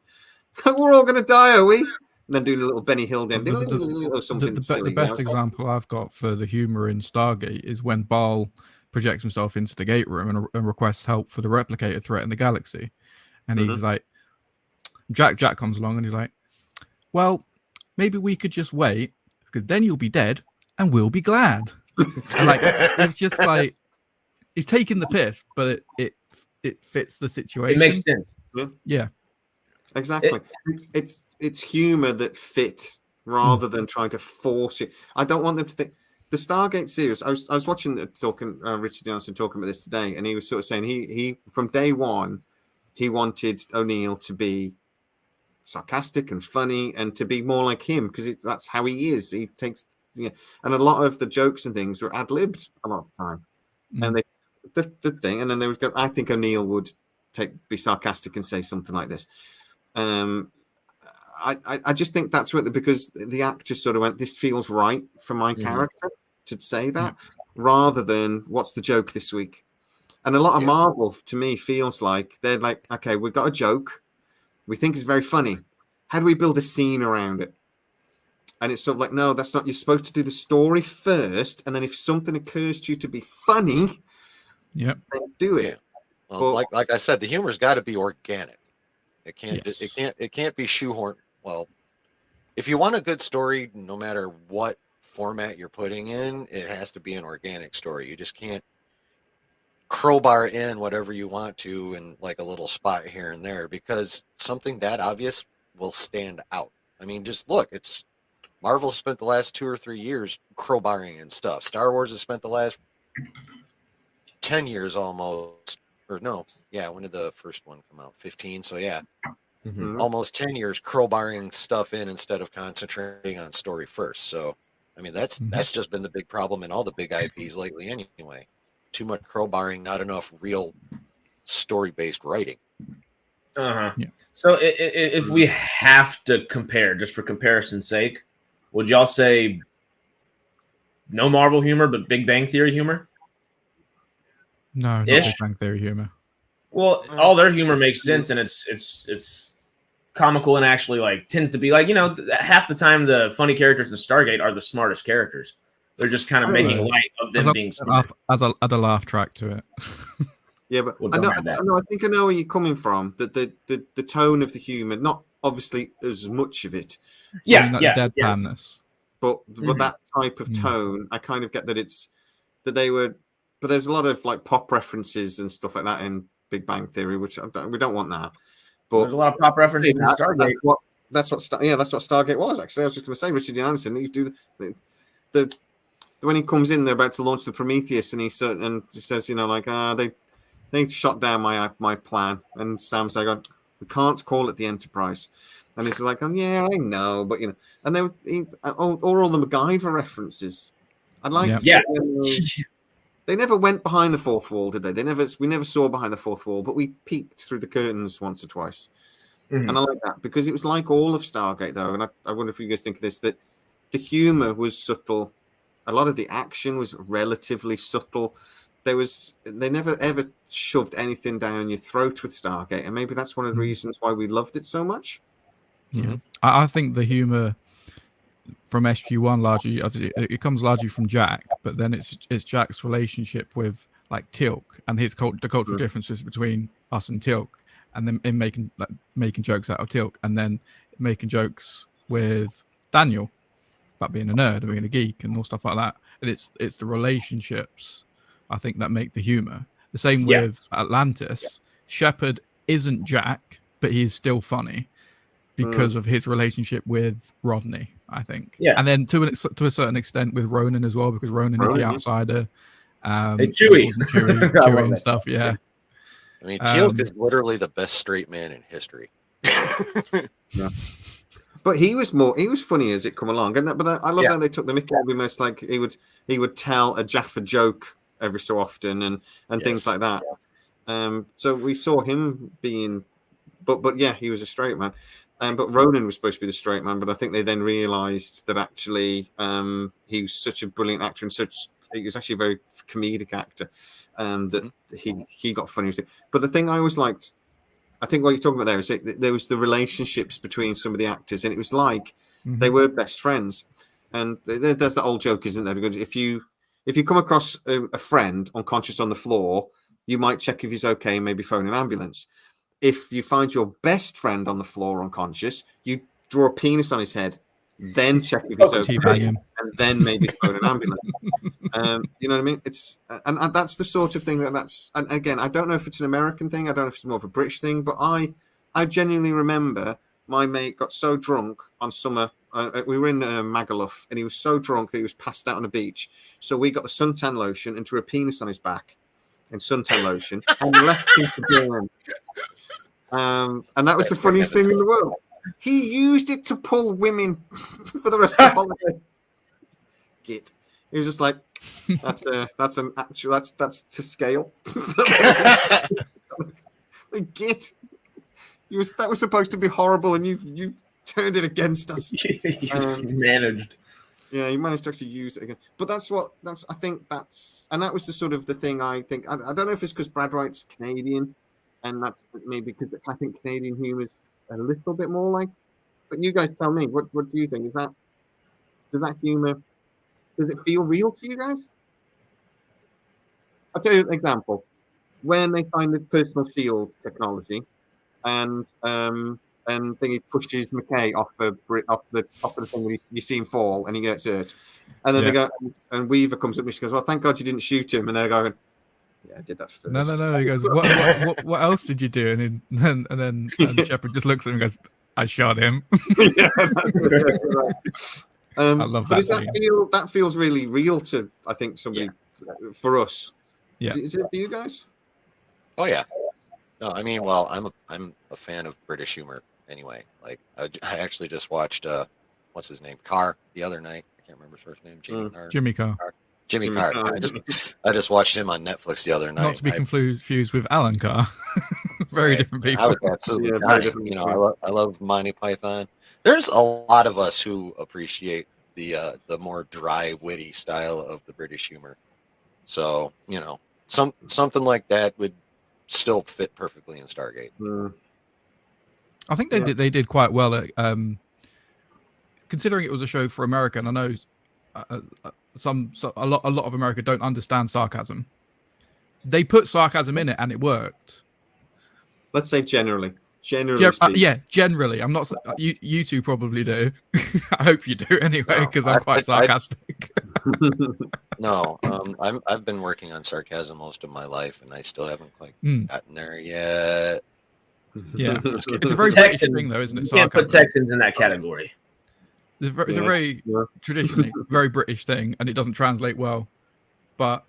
We're all going to die, are we? then doing a little Benny Hill down or something The silly. best example I've got for the humor in Stargate is when Baal projects himself into the gate room and requests help for the replicator threat in the galaxy, and he's like, Jack comes along and he's like, well, maybe we could just wait because then you'll be dead and we'll be glad. And like, it's just like he's taking the piss, but it fits the situation. It makes sense. Yeah. Exactly. It's humor that fit rather than trying to force it. I don't want them to think the Stargate series. I was watching Richard Johnson talking about this today, and he was sort of saying he from day one he wanted O'Neill to be sarcastic and funny and to be more like him because that's how he is. He takes and a lot of the jokes and things were ad-libbed a lot of the time, and the thing, and then there was I think O'Neill would be sarcastic and say something like this. I just think that's what because the actor sort of went, this feels right for my character to say that rather than what's the joke this week. And a lot of Marvel to me feels like they're like, okay, we've got a joke we think it's very funny. How do we build a scene around it? And it's sort of like, no, that's not. You're supposed to do the story first, and then if something occurs to you to be funny, then do it. Yeah. Well, like I said, the humor's got to be organic. It can't. Yes. It can't be shoehorned. Well, if you want a good story, no matter what format you're putting in, it has to be an organic story. You just can't crowbar in whatever you want to in like a little spot here and there, because something that obvious will stand out. I mean, just look, it's Marvel spent the last 2 or 3 years crowbarring and stuff. Star Wars has spent the last 10 years almost, or no, yeah, when did the first one come out? 15, so yeah. Almost 10 years crowbarring stuff in instead of concentrating on story first. So, I mean, that's just been the big problem in all the big IPs lately anyway. Too much crowbarring, not enough real story-based writing. So if we have to compare, just for comparison's sake, would y'all say no Marvel humor, but Big Bang Theory humor? No, not Big Bang Theory humor. Well, all their humor makes sense, and it's comical and actually like tends to be like, you know, half the time the funny characters in Stargate are the smartest characters. They're just kind of making light of them being smart. Add a laugh track to it. Yeah, but I think I know where you're coming from. That the tone of the humor, not obviously as much of it. Deadpanness. But that type of tone, I kind of get that it's that they were. But there's a lot of like pop references and stuff like that in Big Bang Theory, which we don't want that. But there's a lot of pop references in Stargate. That's what Stargate was actually. I was just going to say Richard Dean Anderson. He do the when he comes in, they're about to launch the Prometheus, and he says, you know, like they shot down my plan, and Sam's like, we can't call it the Enterprise, and he's like, yeah, I know, but you know, and all the MacGyver references. I'd like to. They never went behind the fourth wall, did they? We never saw behind the fourth wall, but we peeked through the curtains once or twice. And I like that because it was like all of Stargate, though. And I wonder if you guys think of this, that the humor was subtle. A lot of the action was relatively subtle. They never ever shoved anything down your throat with Stargate. And maybe that's one of the reasons why we loved it so much. Yeah. I think the humor from SG1 largely, it comes largely from Jack, but then it's Jack's relationship with like Teal'c and the cultural differences between us and Teal'c, and then in making jokes out of Teal'c, and then making jokes with Daniel about being a nerd and being a geek and all stuff like that. And it's the relationships, I think, that make the humor. The same with Atlantis. Shepard isn't Jack, but he's still funny because of his relationship with Rodney, I think. Yeah. And then to a certain extent with Ronan as well, because Ronan is the outsider. Chewie. Chewie and stuff, yeah. I mean, Teal'c is literally the best straight man in history. Yeah. But he was funny as it come along. But I love how they took the mickey out of him. It's like he would tell a Jaffa joke every so often and things like that. Yeah. So we saw him being, but yeah, he was a straight man. But Ronan was supposed to be the straight man, but I think they then realised that actually he was such a brilliant actor and he was actually a very comedic actor, that he got funny. But the thing I always liked I think what you're talking about there is there was the relationships between some of the actors, and it was like they were best friends. And there's that old joke, isn't there? Because if you come across a friend unconscious on the floor, you might check if he's okay and maybe phone an ambulance. If you find your best friend on the floor unconscious, you draw a penis on his head, then check if he's okay, and then maybe phone an ambulance. You know what I mean? It's and that's the sort of thing that's. And again, I don't know if it's an American thing. I don't know if it's more of a British thing. But I genuinely remember my mate got so drunk on summer. We were in Magaluf, and he was so drunk that he was passed out on a beach. So we got the suntan lotion and drew a penis on his back and suntan lotion and left him to burn. And that was the funniest thing in the world. He used it to pull women for the rest of the holiday. Git. He was just like, that's to scale. Git. That was supposed to be horrible, and you turned it against us. Managed. Yeah, you managed to actually use it again. But that was the sort of the thing I think. I don't know if it's because Brad Wright's Canadian, and that's maybe because I think Canadian humor is a little bit more like. But you guys tell me, what do you think? Does that humor, does it feel real to you guys? I'll tell you an example. When they find the personal shield technology, and then he pushes McKay off the top of the thing, and you see him fall, and he gets hurt. And then they go, and Weaver comes up and she goes, "Well, thank God you didn't shoot him." And they're going, "Yeah, I did that first." No. He goes, "What else did you do?" And then Shepard just looks at him and goes, "I shot him." Yeah, that's right. I love that. That feels really real to, I think, somebody for us. Yeah, is it for you guys? Oh yeah. No, I mean, well, I'm a fan of British humor anyway. Like, I actually just watched what's his name, Carr, the other night. I can't remember his first name. Jimmy Carr. Jimmy Carr. I just watched him on Netflix the other night. Not to be confused with Alan Carr. Very different people. I was absolutely dying. I love Monty Python. There's a lot of us who appreciate the more dry, witty style of the British humor. So something like that would still fit perfectly in Stargate. I think they did quite well at, considering it was a show for America, and I know a lot of America don't understand sarcasm. They put sarcasm in it, and it worked. Let's say generally. Generally. I'm not. You two probably do. I hope you do anyway, because I'm quite sarcastic. No, I've been working on sarcasm most of my life, and I still haven't quite gotten there yet. Yeah, it's a very British thing, though, isn't it? You can't put Texans in that category. It's a very traditionally very British thing, and it doesn't translate well, but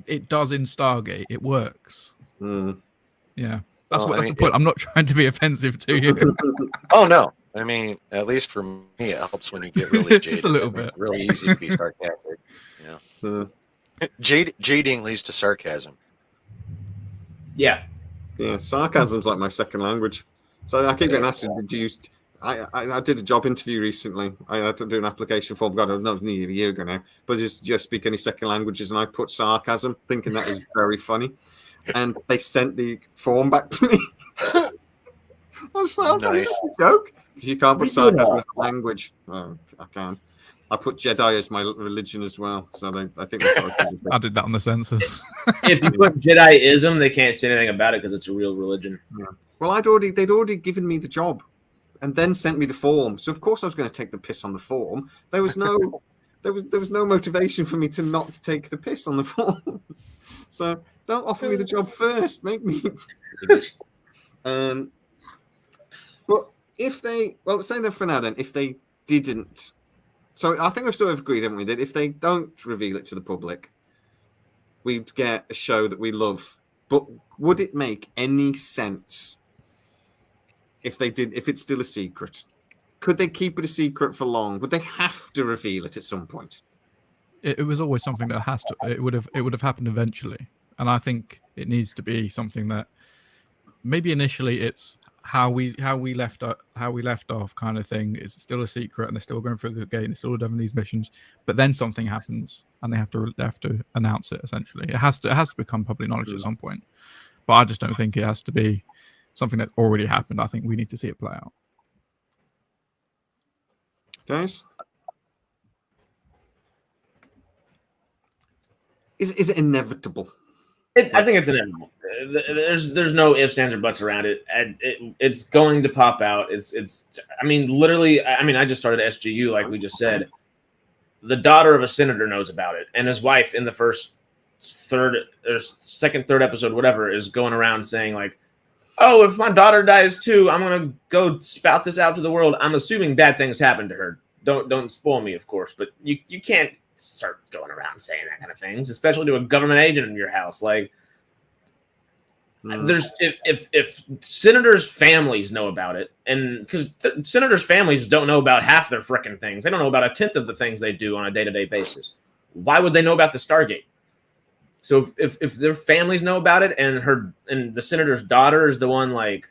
it does in Stargate. It works. Yeah. That's the point. I'm not trying to be offensive to you. Oh no! I mean, at least for me, it helps when you get really jaded. Just a little bit. It's really easy to be sarcastic. Yeah. Jading leads to sarcasm. Yeah. Yeah, sarcasm's like my second language. So I keep getting asked, did you use... I did a job interview recently. I had to do an application form. God, it was nearly a year ago now. But just speak any second languages, and I put sarcasm, thinking that was very funny. And they sent the form back to me. I was like, nice. That's a joke. Because you can't put sarcasm as a language. Oh, I can. I put Jedi as my religion as well. So I think I did that on the census. If you put Jediism, they can't say anything about it because it's a real religion. Yeah. Well, they'd already given me the job, and then sent me the form. So of course I was going to take the piss on the form. There was no, there was no motivation for me to not take the piss on the form. So don't offer me the job first. Make me. But if they, say that for now, then if they didn't. So I think we've sort of agreed, haven't we, that if they don't reveal it to the public, we'd get a show that we love. But would it make any sense if they did? If it's still a secret, could they keep it a secret for long? Would they have to reveal it at some point? It was always something that has to. It would have happened eventually, and I think it needs to be something that maybe initially it's how we left off kind of thing. It's still a secret, and they're still going through the gate, and they're still doing these missions. But then something happens, and they have to announce it. Essentially, it has to become public knowledge at some point. But I just don't think it has to be something that already happened. I think we need to see it play out. Guys, is it inevitable? I think it's inevitable. There's no ifs, ands, or buts around it. It's going to pop out. I mean, literally. I mean, I just started SGU, like we just said. The daughter of a senator knows about it, and his wife in the third episode, whatever, is going around saying like, "Oh, if my daughter dies too, I'm gonna go spout this out to the world." I'm assuming bad things happen to her. Don't spoil me, of course, but you can't start going around saying that kind of things, especially to a government agent in your house. Like, there's if senators' families know about it, and because senators' families don't know about half their frickin' things, they don't know about a tenth of the things they do on a day-to-day basis. Why would they know about the Stargate? So if their families know about it, and the senator's daughter is the one like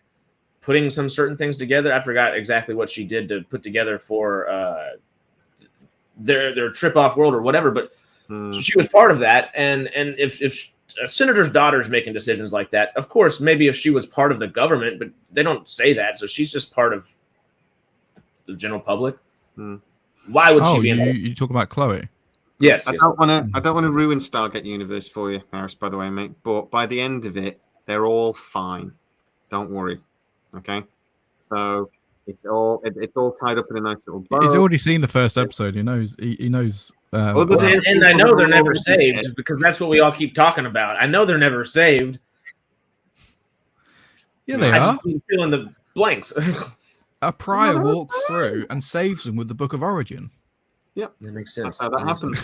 putting some certain things together, I forgot exactly what she did to put together for their trip off world or whatever, but she was part of that. And if a senator's daughter is making decisions like that, of course, maybe if she was part of the government, but they don't say that, so she's just part of the general public. Why would she be? You talk about Chloe? Yes. I don't want to ruin Stargate Universe for you, Harris. By the way, mate. But by the end of it, they're all fine. Don't worry. Okay. So it's all tied up in a nice little bow. He's already seen the first episode. He knows. He knows. And I know they're never saved because that's what we all keep talking about. I know they're never saved. Yeah, they I are. just keep filling the blanks. A prior walks through and saves them with the Book of Origin. Yep, that makes sense. That's how that happens.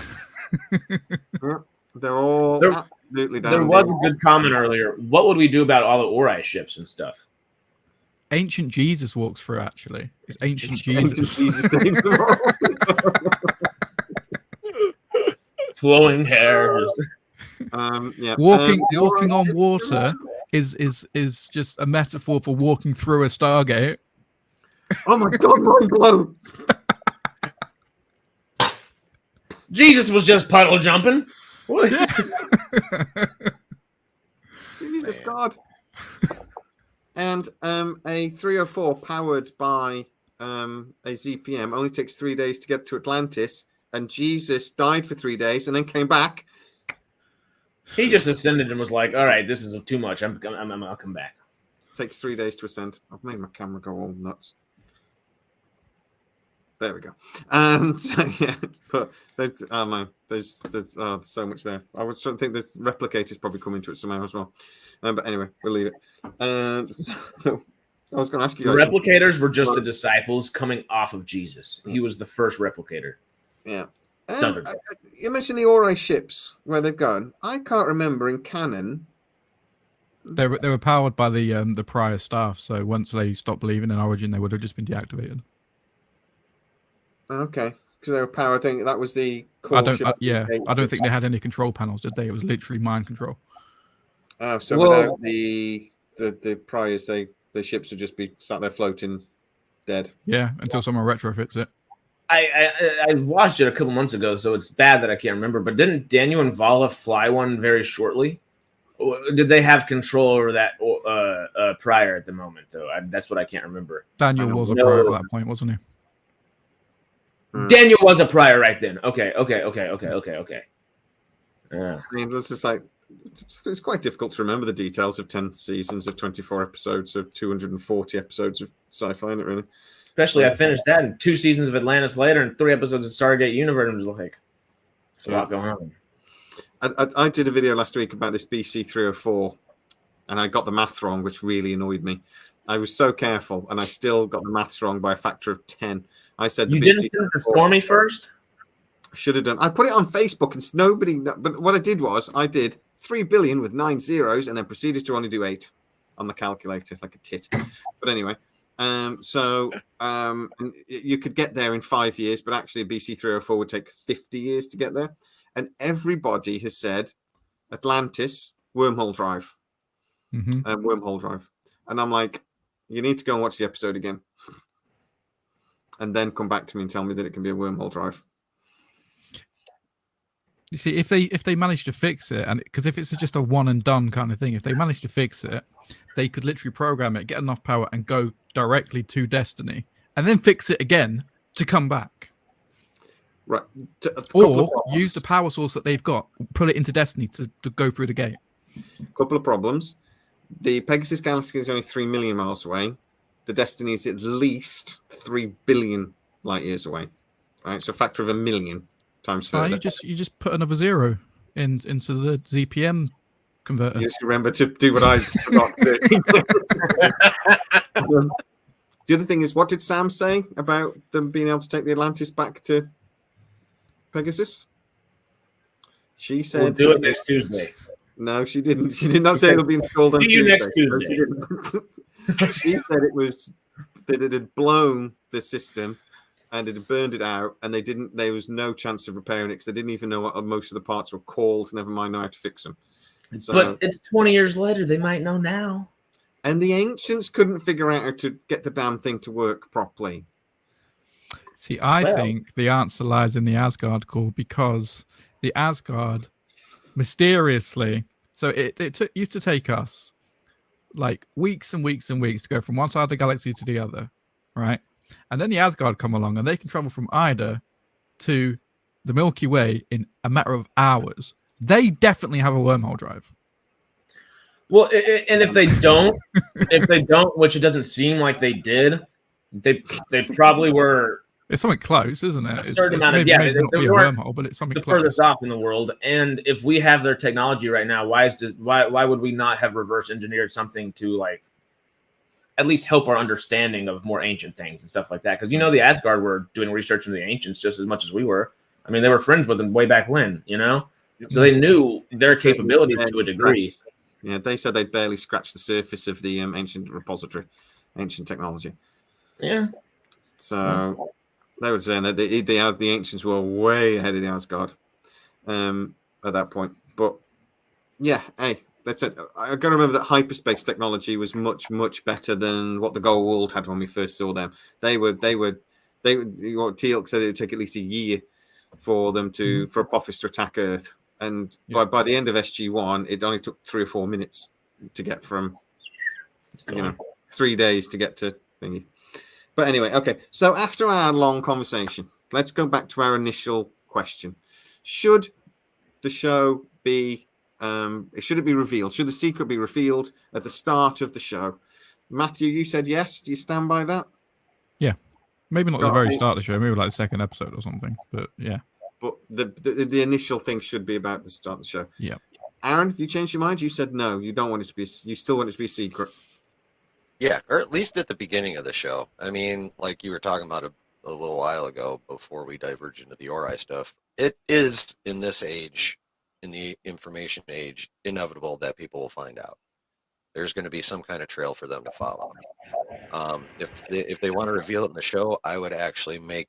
Yeah, they're all absolutely down. There was a good comment earlier. What would we do about all the Ori ships and stuff? Ancient Jesus walks through. Actually, it's Ancient Jesus. Flowing hair. Yeah. Walking on water is just a metaphor for walking through a Stargate. Oh my God, mind blown. Jesus was just puddle jumping. What? Jesus God. And a 304 powered by a ZPM only takes 3 days to get to Atlantis, and Jesus died for 3 days and then came back. He just ascended and was like, "All right, this is too much. I'll come back." It takes 3 days to ascend. I've made my camera go all nuts. There we go. And yeah, but there's so much there. I was trying to think there's replicators probably come into it somehow as well. But anyway, we'll leave it. So I was going to ask you guys. The replicators were just the disciples coming off of Jesus. He was the first replicator. Yeah. And you mentioned the Ori ships, where they've gone. I can't remember in canon. They were powered by the prior staff, so once they stopped believing in Origin, they would have just been deactivated. Okay, because they were power. I think that was the. I don't think they had any control panels, did they? It was literally mind control. Oh, so without the priors, the ships would just be sat there floating, dead. Yeah, until someone retrofits it. I watched it a couple months ago, so it's bad that I can't remember. But didn't Daniel and Vala fly one very shortly? Did they have control over that prior at the moment, though? That's what I can't remember. Daniel was a prior at that point, wasn't he? Daniel was a prior right then. Okay. It's just like it's quite difficult to remember the details of 10 seasons of 24 episodes of 240 episodes of sci-fi, isn't it really? Especially I finished that and 2 seasons of Atlantis later and 3 episodes of Stargate Universe. And I'm just like, there's a lot going on. I did a video last week about this BC 304 and I got the math wrong, which really annoyed me. I was so careful, and I still got the maths wrong by a factor of 10. I said you didn't send it for me first. Should have done. I put it on Facebook, and nobody. But what I did was I did 3 billion with 9 zeros, and then proceeded to only do 8 on the calculator, like a tit. But anyway, you could get there in 5 years, but actually a BC 304 would take 50 years to get there. And everybody has said Atlantis wormhole drive, wormhole drive, and I'm like. You need to go and watch the episode again. And then come back to me and tell me that it can be a wormhole drive. You see, if they manage to fix it, and because if it's just a one and done kind of thing, if they manage to fix it, they could literally program it, get enough power, and go directly to Destiny, and then fix it again to come back. Right. Or use the power source that they've got, pull it into Destiny to go through the gate. Couple of problems. The Pegasus galaxy is only 3 million miles away. The Destiny is at least 3 billion light years away. Right, so a factor of 1 million times further. You just put another zero into the ZPM converter. You just remember to do what I forgot to do. The other thing is, what did Sam say about them being able to take the Atlantis back to Pegasus? She said, "We'll do it next Tuesday." No, she didn't. She did not say it'll be installed on See you Tuesday. next Tuesday. No, she didn't. She said it was that it had blown the system and it had burned it out, and they didn't. There was no chance of repairing it because they didn't even know what most of the parts were called. Never mind know how to fix them. So, but it's 20 years later. They might know now. And the ancients couldn't figure out how to get the damn thing to work properly. See, I think the answer lies in the Asgard core, because the Asgard mysteriously, so it used to take us like weeks and weeks and weeks to go from one side of the galaxy to the other, right? And then the Asgard come along and they can travel from Ida to the Milky Way in a matter of hours. They definitely have a wormhole drive. Well, and if they don't, which it doesn't seem like they did, they probably were. It's something close, isn't it? A certain amount of maybe not they be a weren't wormhole, but it's something the close. furthest off in the world. And if we have their technology right now, why would we not have reverse engineered something to like at least help our understanding of more ancient things and stuff like that? Because the Asgard were doing research into the ancients just as much as we were. I mean, they were friends with them way back when, so they knew their capabilities to a degree. Yeah, they said they'd barely scratched the surface of the ancient repository, ancient technology. Yeah. So they were saying that the ancients were way ahead of the Asgard at that point. But yeah, hey, that's it. I got to remember that hyperspace technology was much, much better than what the Goa'uld had when we first saw them. They would. Teal'c said it would take at least a year for them for Apophis to attack Earth. And by the end of SG1, it only took 3 or 4 minutes to get from, 3 days to get to thingy. But anyway, okay. So after our long conversation, let's go back to our initial question. Should the show be, should it be revealed? Should the secret be revealed at the start of the show? Matthew, you said yes. Do you stand by that? Yeah. Maybe not the very start of the show, maybe like the second episode or something. But yeah. But the initial thing should be about the start of the show. Yeah. Aaron, have you changed your mind? You said no. You don't want it to be. You still want it to be a secret. Yeah, or at least at the beginning of the show. I mean, like you were talking about a little while ago before we diverge into the Ori stuff. It is in this age, in the information age, inevitable that people will find out. There's going to be some kind of trail for them to follow. If they want to reveal it in the show, I would actually make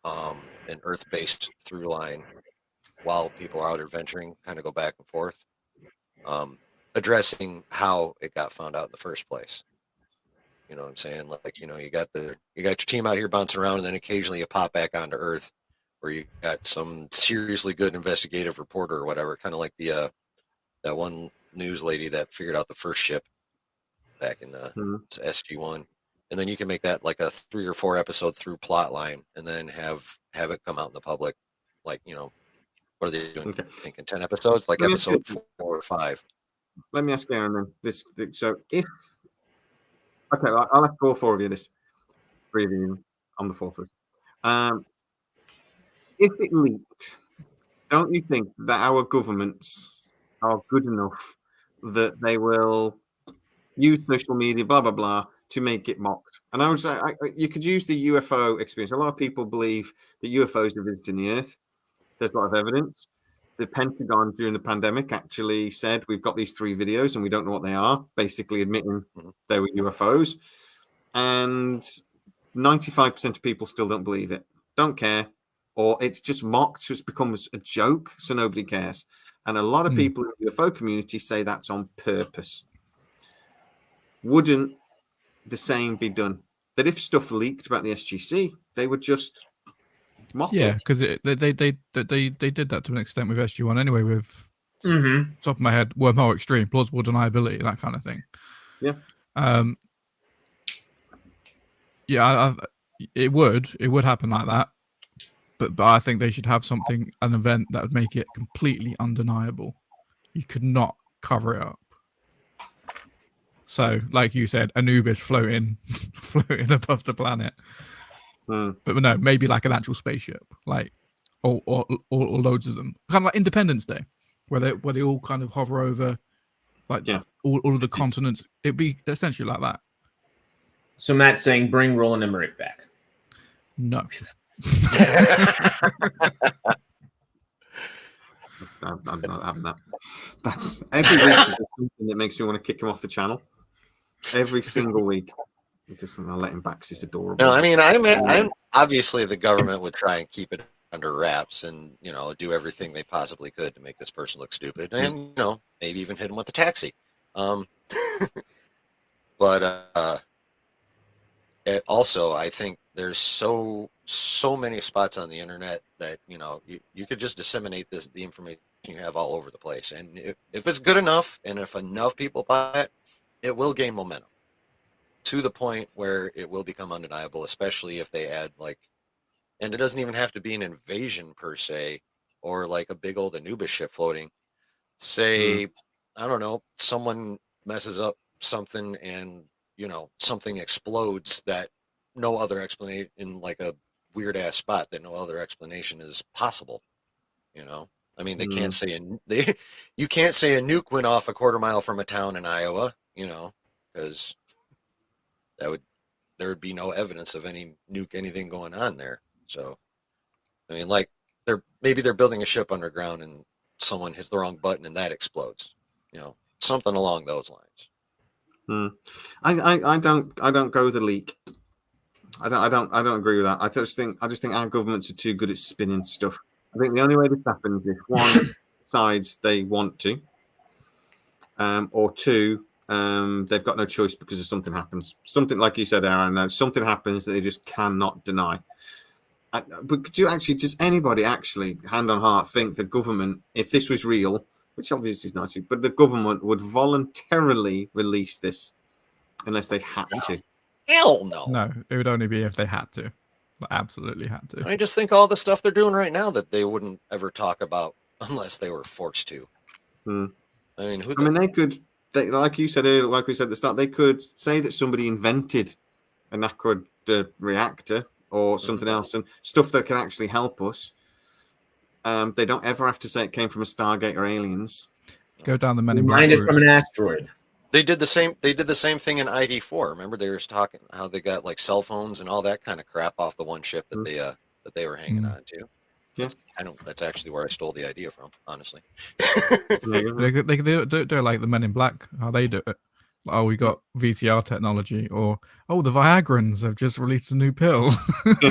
an Earth-based through line while people are out adventuring, kind of go back and forth, addressing how it got found out in the first place. You know what I'm saying? Like, you got your team out here bouncing around, and then occasionally you pop back onto Earth, where you got some seriously good investigative reporter or whatever, kind of like the that one news lady that figured out the first ship back in SG1. And then you can make that like a 3 or 4 episode through plot line, and then have it come out in the public. Like, what are they doing? Okay. Thinking 10 episodes, like episode 4 or 5. Let me ask Aaron then. So if I'll ask all 4 of you this. 3 of you on the 4th one. If it leaked, don't you think that our governments are good enough that they will use social media, blah blah blah, to make it mocked? And I would say you could use the UFO experience. A lot of people believe that UFOs are visiting the Earth. There's a lot of evidence. The Pentagon during the pandemic actually said, we've got these 3 videos and we don't know what they are, basically admitting they were UFOs. And 95% of people still don't believe it, don't care, or it's just mocked, so it's become a joke, so nobody cares. And a lot of people in the UFO community say that's on purpose. Wouldn't the same be done? That if stuff leaked about the SGC, they would just Mock Yeah, it. because they did that to an extent with SG1 anyway. With top of my head, wormhole extreme, plausible deniability, that kind of thing. Yeah. Yeah, it would happen like that, but I think they should have an event that would make it completely undeniable. You could not cover it up. So, like you said, Anubis floating above the planet. But no, maybe like an actual spaceship, like or loads of them, kind of like Independence Day, where they all kind of hover over, like all of the continents. It'd be essentially like that. So Matt's saying bring Roland Emmerich back. No. I'm not having that. That's every week is something that makes me want to kick him off the channel. Every single week. Just I'll let him back 'cause he's adorable. No, I mean, I'm obviously the government would try and keep it under wraps and, you know, do everything they possibly could to make this person look stupid and, you know, maybe even hit him with a taxi. But also, I think there's so many spots on the internet that, you know, you could just disseminate the information you have all over the place. And if it's good enough and if enough people buy it, it will gain momentum to the point where it will become undeniable, especially if they add and it doesn't even have to be an invasion per se, or like a big old Anubis ship floating. Say, I don't know, someone messes up something and, you know, something explodes that no other explanation in like a weird ass spot that no other explanation is possible. You know, I mean, they can't say you can't say a nuke went off a quarter mile from a town in Iowa, you know, because there would be no evidence of any nuke, anything going on there. So, I mean, like maybe they're building a ship underground and someone hits the wrong button and that explodes, you know, something along those lines. I don't go the leak. I don't agree with that. I just think our governments are too good at spinning stuff. I think the only way this happens is one decides they want to, or two, they've got no choice because of something happens. Something like you said, Aaron. Something happens that they just cannot deny. But could you actually, just anybody actually, hand on heart, think the government, if this was real, which obviously is not, but the government would voluntarily release this unless they had to? Hell no. No, it would only be if they had to. Absolutely had to. I just think all the stuff they're doing right now that they wouldn't ever talk about unless they were forced to. I mean, they could, like you said earlier, like we said at the start, they could say that somebody invented an Acrid reactor or something else and stuff that can actually help us. They don't ever have to say it came from a Stargate or aliens. Go down the Men in Black route. From an asteroid. They did the same thing in ID4. Remember, they were talking how they got like cell phones and all that kind of crap off the one ship that they were hanging on to. Yeah, that's actually where I stole the idea from, honestly. They do like the Men in Black, how they do it. Oh, we got VCR technology, or the Viagrans have just released a new pill. But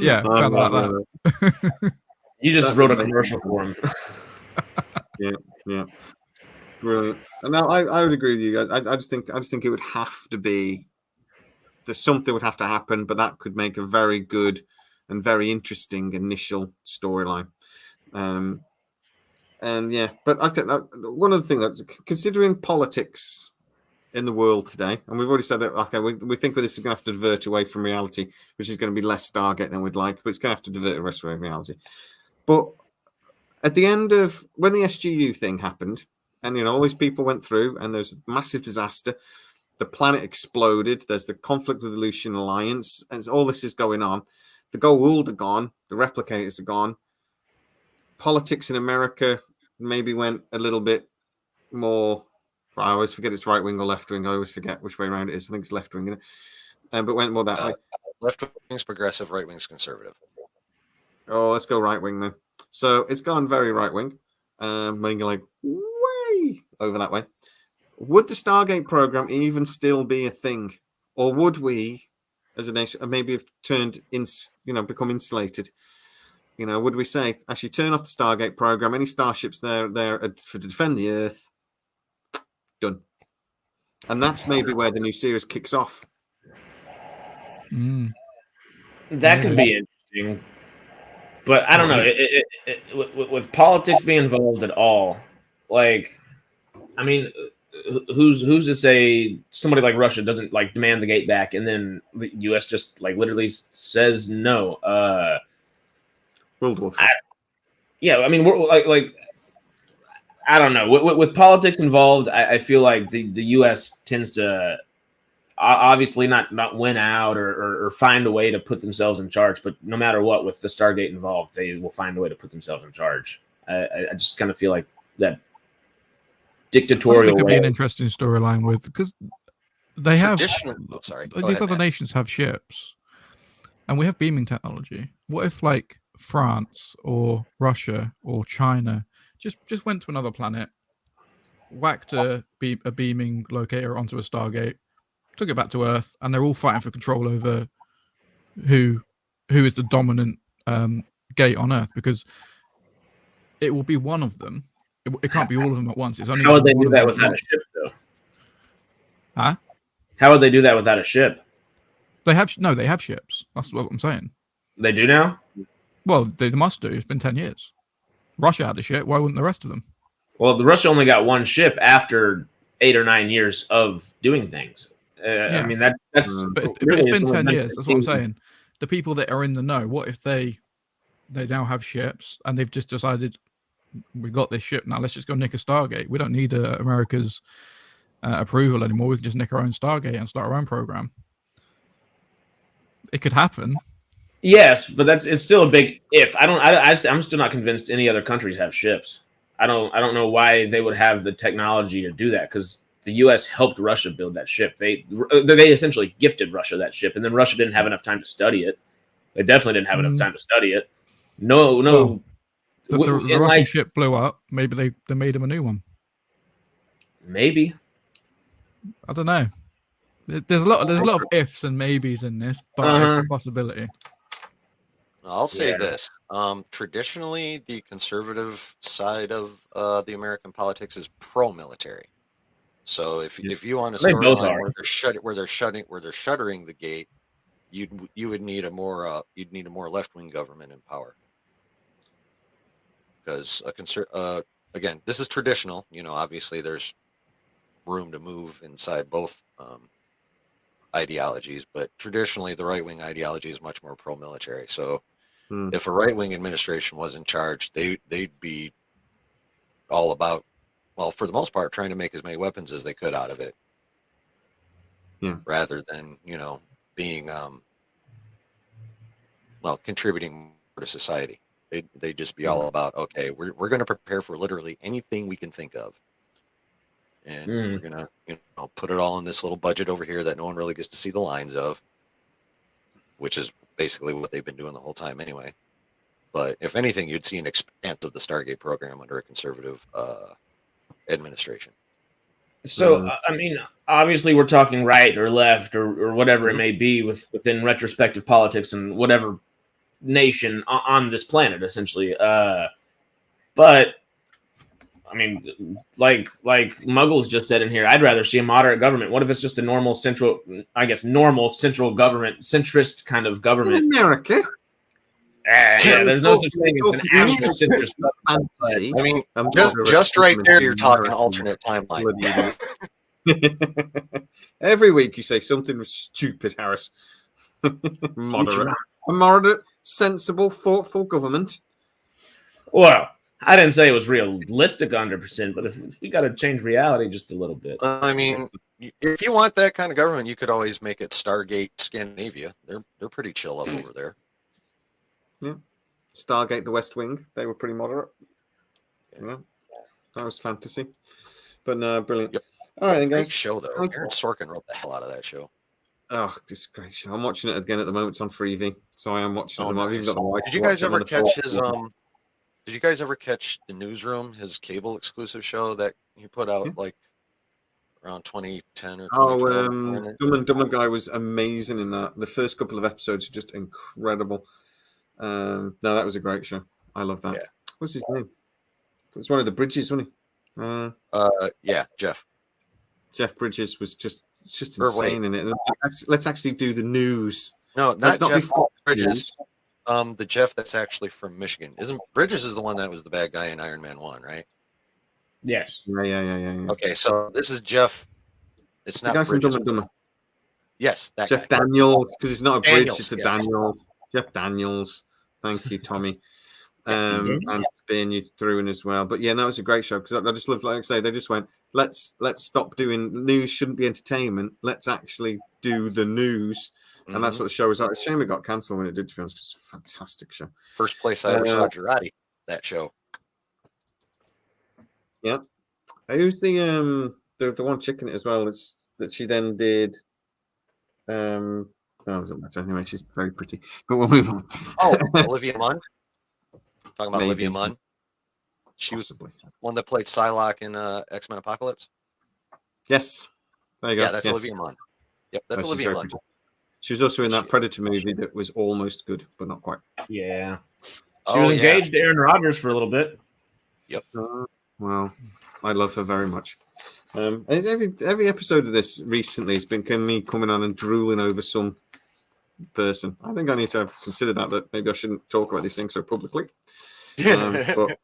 yeah, kind of like that. You just wrote a commercial for him. Yeah. Brilliant. And now I would agree with you guys. I just think it would have to be something would have to happen, but that could make a very good and very interesting initial storyline. And yeah, but I think one of the things that, considering politics in the world today, and we've already said that, okay, we think this is going to have to divert away from reality, which is going to be less Stargate than we'd like, but it's going to have to divert the rest away from reality. But at the end of when the SGU thing happened, and you know all these people went through, and there's a massive disaster, the planet exploded. There's the conflict with the Lucian Alliance, and all this is going on. The Goa'uld are gone. The replicators are gone. Politics in America maybe went a little bit more. I always forget it's right wing or left wing. I always forget which way around it is. I think it's left wing, but went more that way. Left wing's progressive, right wing's conservative. Oh, let's go right wing then. So it's gone very right wing, meaning like way over that way. Would the Stargate program even still be a thing, or would we, as a nation, maybe have become insulated? You know, would we say actually turn off the Stargate program? Any starships there to defend the Earth? Done. And that's maybe where the new series kicks off. That could be interesting, but I don't know. With politics being involved at all, like, I mean, who's to say somebody like Russia doesn't like demand the gate back, and then the U.S. just like literally says no? World War III. Yeah, I mean, we're like I don't know. With politics involved, I feel like the U.S. tends to obviously not win out or find a way to put themselves in charge. But no matter what, with the Stargate involved, they will find a way to put themselves in charge. I just kind of feel like that dictatorial. It could be an interesting storyline with, because they have Go these ahead, other Matt. nations have ships, and we have beaming technology. What if like France or Russia or China just went to another planet, whacked a beaming locator onto a Stargate, took it back to Earth, and they're all fighting for control over who is the dominant gate on Earth, because it will be one of them. It can't be all of them at once. It's only How would they one do of that them without a ship, though? Huh? How would they do that without a ship? They have ships. That's what I'm saying. They do now? Well, they must do. It's been 10 years. Russia had a ship. Why wouldn't the rest of them? Well, the Russia only got one ship after 8 or 9 years of doing things. I mean, that's but really, it's been 10 years. That's what I'm saying. The people that are in the know, what if they now have ships and they've just decided, we've got this ship now, let's just go nick a Stargate. We don't need America's approval anymore. We can just nick our own Stargate and start our own program. It could happen. Yes, but it's still a big if. I'm still not convinced any other countries have ships. I don't know why they would have the technology to do that, because the U.S. helped Russia build that ship. They essentially gifted Russia that ship, and then Russia didn't have enough time to study it. They definitely didn't have enough time to study it. No. Well, the Russian ship blew up. Maybe they made him a new one. Maybe. I don't know. There's a lot of ifs and maybes in this, but it's a possibility. I'll say this. Traditionally, the conservative side of the American politics is pro-military. So if you want a storyline where they're shuttering the gate, you would need a more left-wing government in power. Because again, this is traditional. Obviously there's room to move inside both ideologies, but traditionally the right-wing ideology is much more pro-military. So if a right-wing administration was in charge, they'd be all about, well, for the most part, trying to make as many weapons as they could out of it. Yeah. Rather than, being, contributing to society. They'd just be all about, okay, we're going to prepare for literally anything we can think of. And we're going to, put it all in this little budget over here that no one really gets to see the lines of, which is basically what they've been doing the whole time anyway. But if anything, you'd see an expanse of the Stargate program under a conservative administration. So, I mean, obviously we're talking right or left or whatever it may be within retrospective politics and whatever nation on this planet, essentially. But I mean, like Muggles just said in here, I'd rather see a moderate government. What if it's just a normal central government, centrist kind of government? In America. Yeah, there's no such thing as an actual centrist government. I mean, just right there, you're talking alternate timeline. Every week you say something stupid, Harris. Moderate. A moderate, sensible, thoughtful government. Well, I didn't say it was realistic 100%, but if we got to change reality just a little bit. I mean, if you want that kind of government, you could always make it Stargate Scandinavia. They're pretty chill up over there. Yeah. Stargate, the West Wing, they were pretty moderate. Yeah. That was fantasy. But no, brilliant. Yep. All right, then, guys. Great show, though. Aaron Sorkin wrote the hell out of that show. Oh, this is a great show. I'm watching it again at the moment. It's on Freevee, so I am watching it. Nice. Did you guys ever catch his Did you guys ever catch The Newsroom, his cable exclusive show that he put out like around 2010 or 2012? Dumb and Dumber guy was amazing in that. The first couple of episodes are just incredible. No, that was a great show. I love that. Yeah. What's his name? It was one of the Bridges, wasn't he? Yeah, Jeff. Jeff Bridges was just insane in it. Let's actually do the news No, Let's not not be Jeff Fox Bridges. News. The Jeff that's actually from Michigan. Isn't Bridges is the one that was the bad guy in Iron Man 1, right? Yes. Yeah. Okay, so this is Jeff. It's It's not the guy from Bridges. Dumb and Dumber. Yes, that Jeff guy. Daniels, because it's not a bridge, Daniels, it's a yes. Daniels. Jeff Daniels. Thank you, Tommy. And spin you through in as well. But yeah, that was a great show because I just love, like I say, they just went, let's stop doing news. Shouldn't be entertainment. Let's actually do the news, and that's what the show was like. It's a shame it got cancelled when it did, to be honest. Because it's a fantastic show. First place I ever saw Girardi, that show. Yeah, who's the one chick in it as well? It's that she then did. Oh, it doesn't matter. Anyway, she's very pretty. But we'll move on. Oh, Olivia Munn. Talking about Maybe. Olivia Munn. She Possibly. was one that played Psylocke in X-Men Apocalypse. Yes. There you go. Yeah, that's yes. Olivia Munn. Yep, that's she's Olivia very Munn. pretty. She was also in that Predator movie that was almost good, but not quite. Yeah. She Oh, was engaged to Aaron Rodgers for a little bit. Yep. Well, I love her very much. Every episode of this recently has been me coming on and drooling over some person. I think I need to consider that maybe I shouldn't talk about these things so publicly. But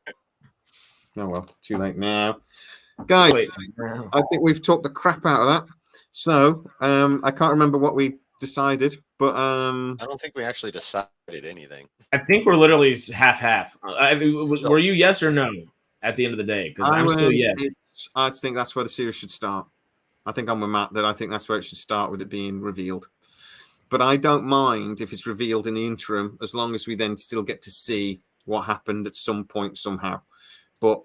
oh well, too late now. Guys, I think we've talked the crap out of that. So I can't remember what we decided, but I don't think we actually decided anything. I think we're literally half-half. Were you yes or no at the end of the day? Because I'm still yes. I think that's where the series should start. I think I'm with Matt that I think that's where it should start, with it being revealed. But I don't mind if it's revealed in the interim, as long as we then still get to see what happened at some point somehow. But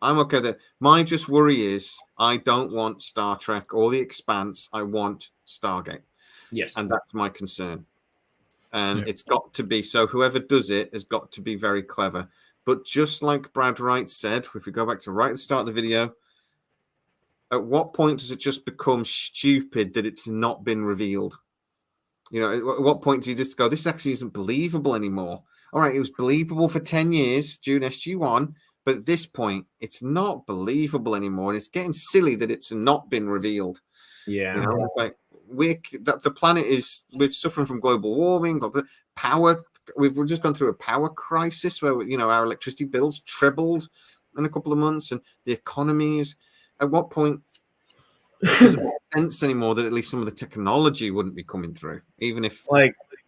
I'm okay there. My just worry is I don't want Star Trek or The Expanse. I want Stargate. Yes. And that's my concern. And it's got to be, so whoever does it has got to be very clever. But just like Brad Wright said, if we go back to right at the start of the video, at what point does it just become stupid that it's not been revealed? You know, at what point do you just go, this actually isn't believable anymore? All right, it was believable for 10 years during SG1, but at this point, it's not believable anymore. And it's getting silly that it's not been revealed. Yeah. You know, it's like the planet we're suffering from global warming, power. We've just gone through a power crisis where, you know, our electricity bills trebled in a couple of months, and the economy is. At what point does it make sense anymore that at least some of the technology wouldn't be coming through, even if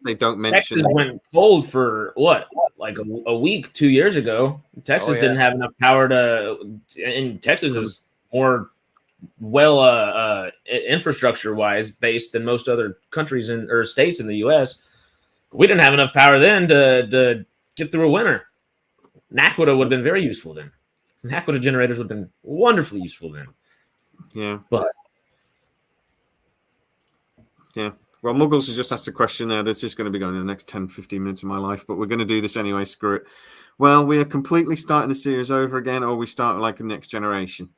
they don't mention? Texas went cold for what, like a week 2 years ago. Texas didn't have enough power and Texas is more infrastructure wise based than most other countries or states in the U.S. We didn't have enough power then to get through a winter. Naquita would have been very useful then. Naquita generators would have been wonderfully useful then. Yeah. But yeah. Well, Muggles has just asked a question there. This is going to be going in the next 10, 15 minutes of my life, but we're going to do this anyway. Screw it. Well, we are completely starting the series over again, or we start like the next generation.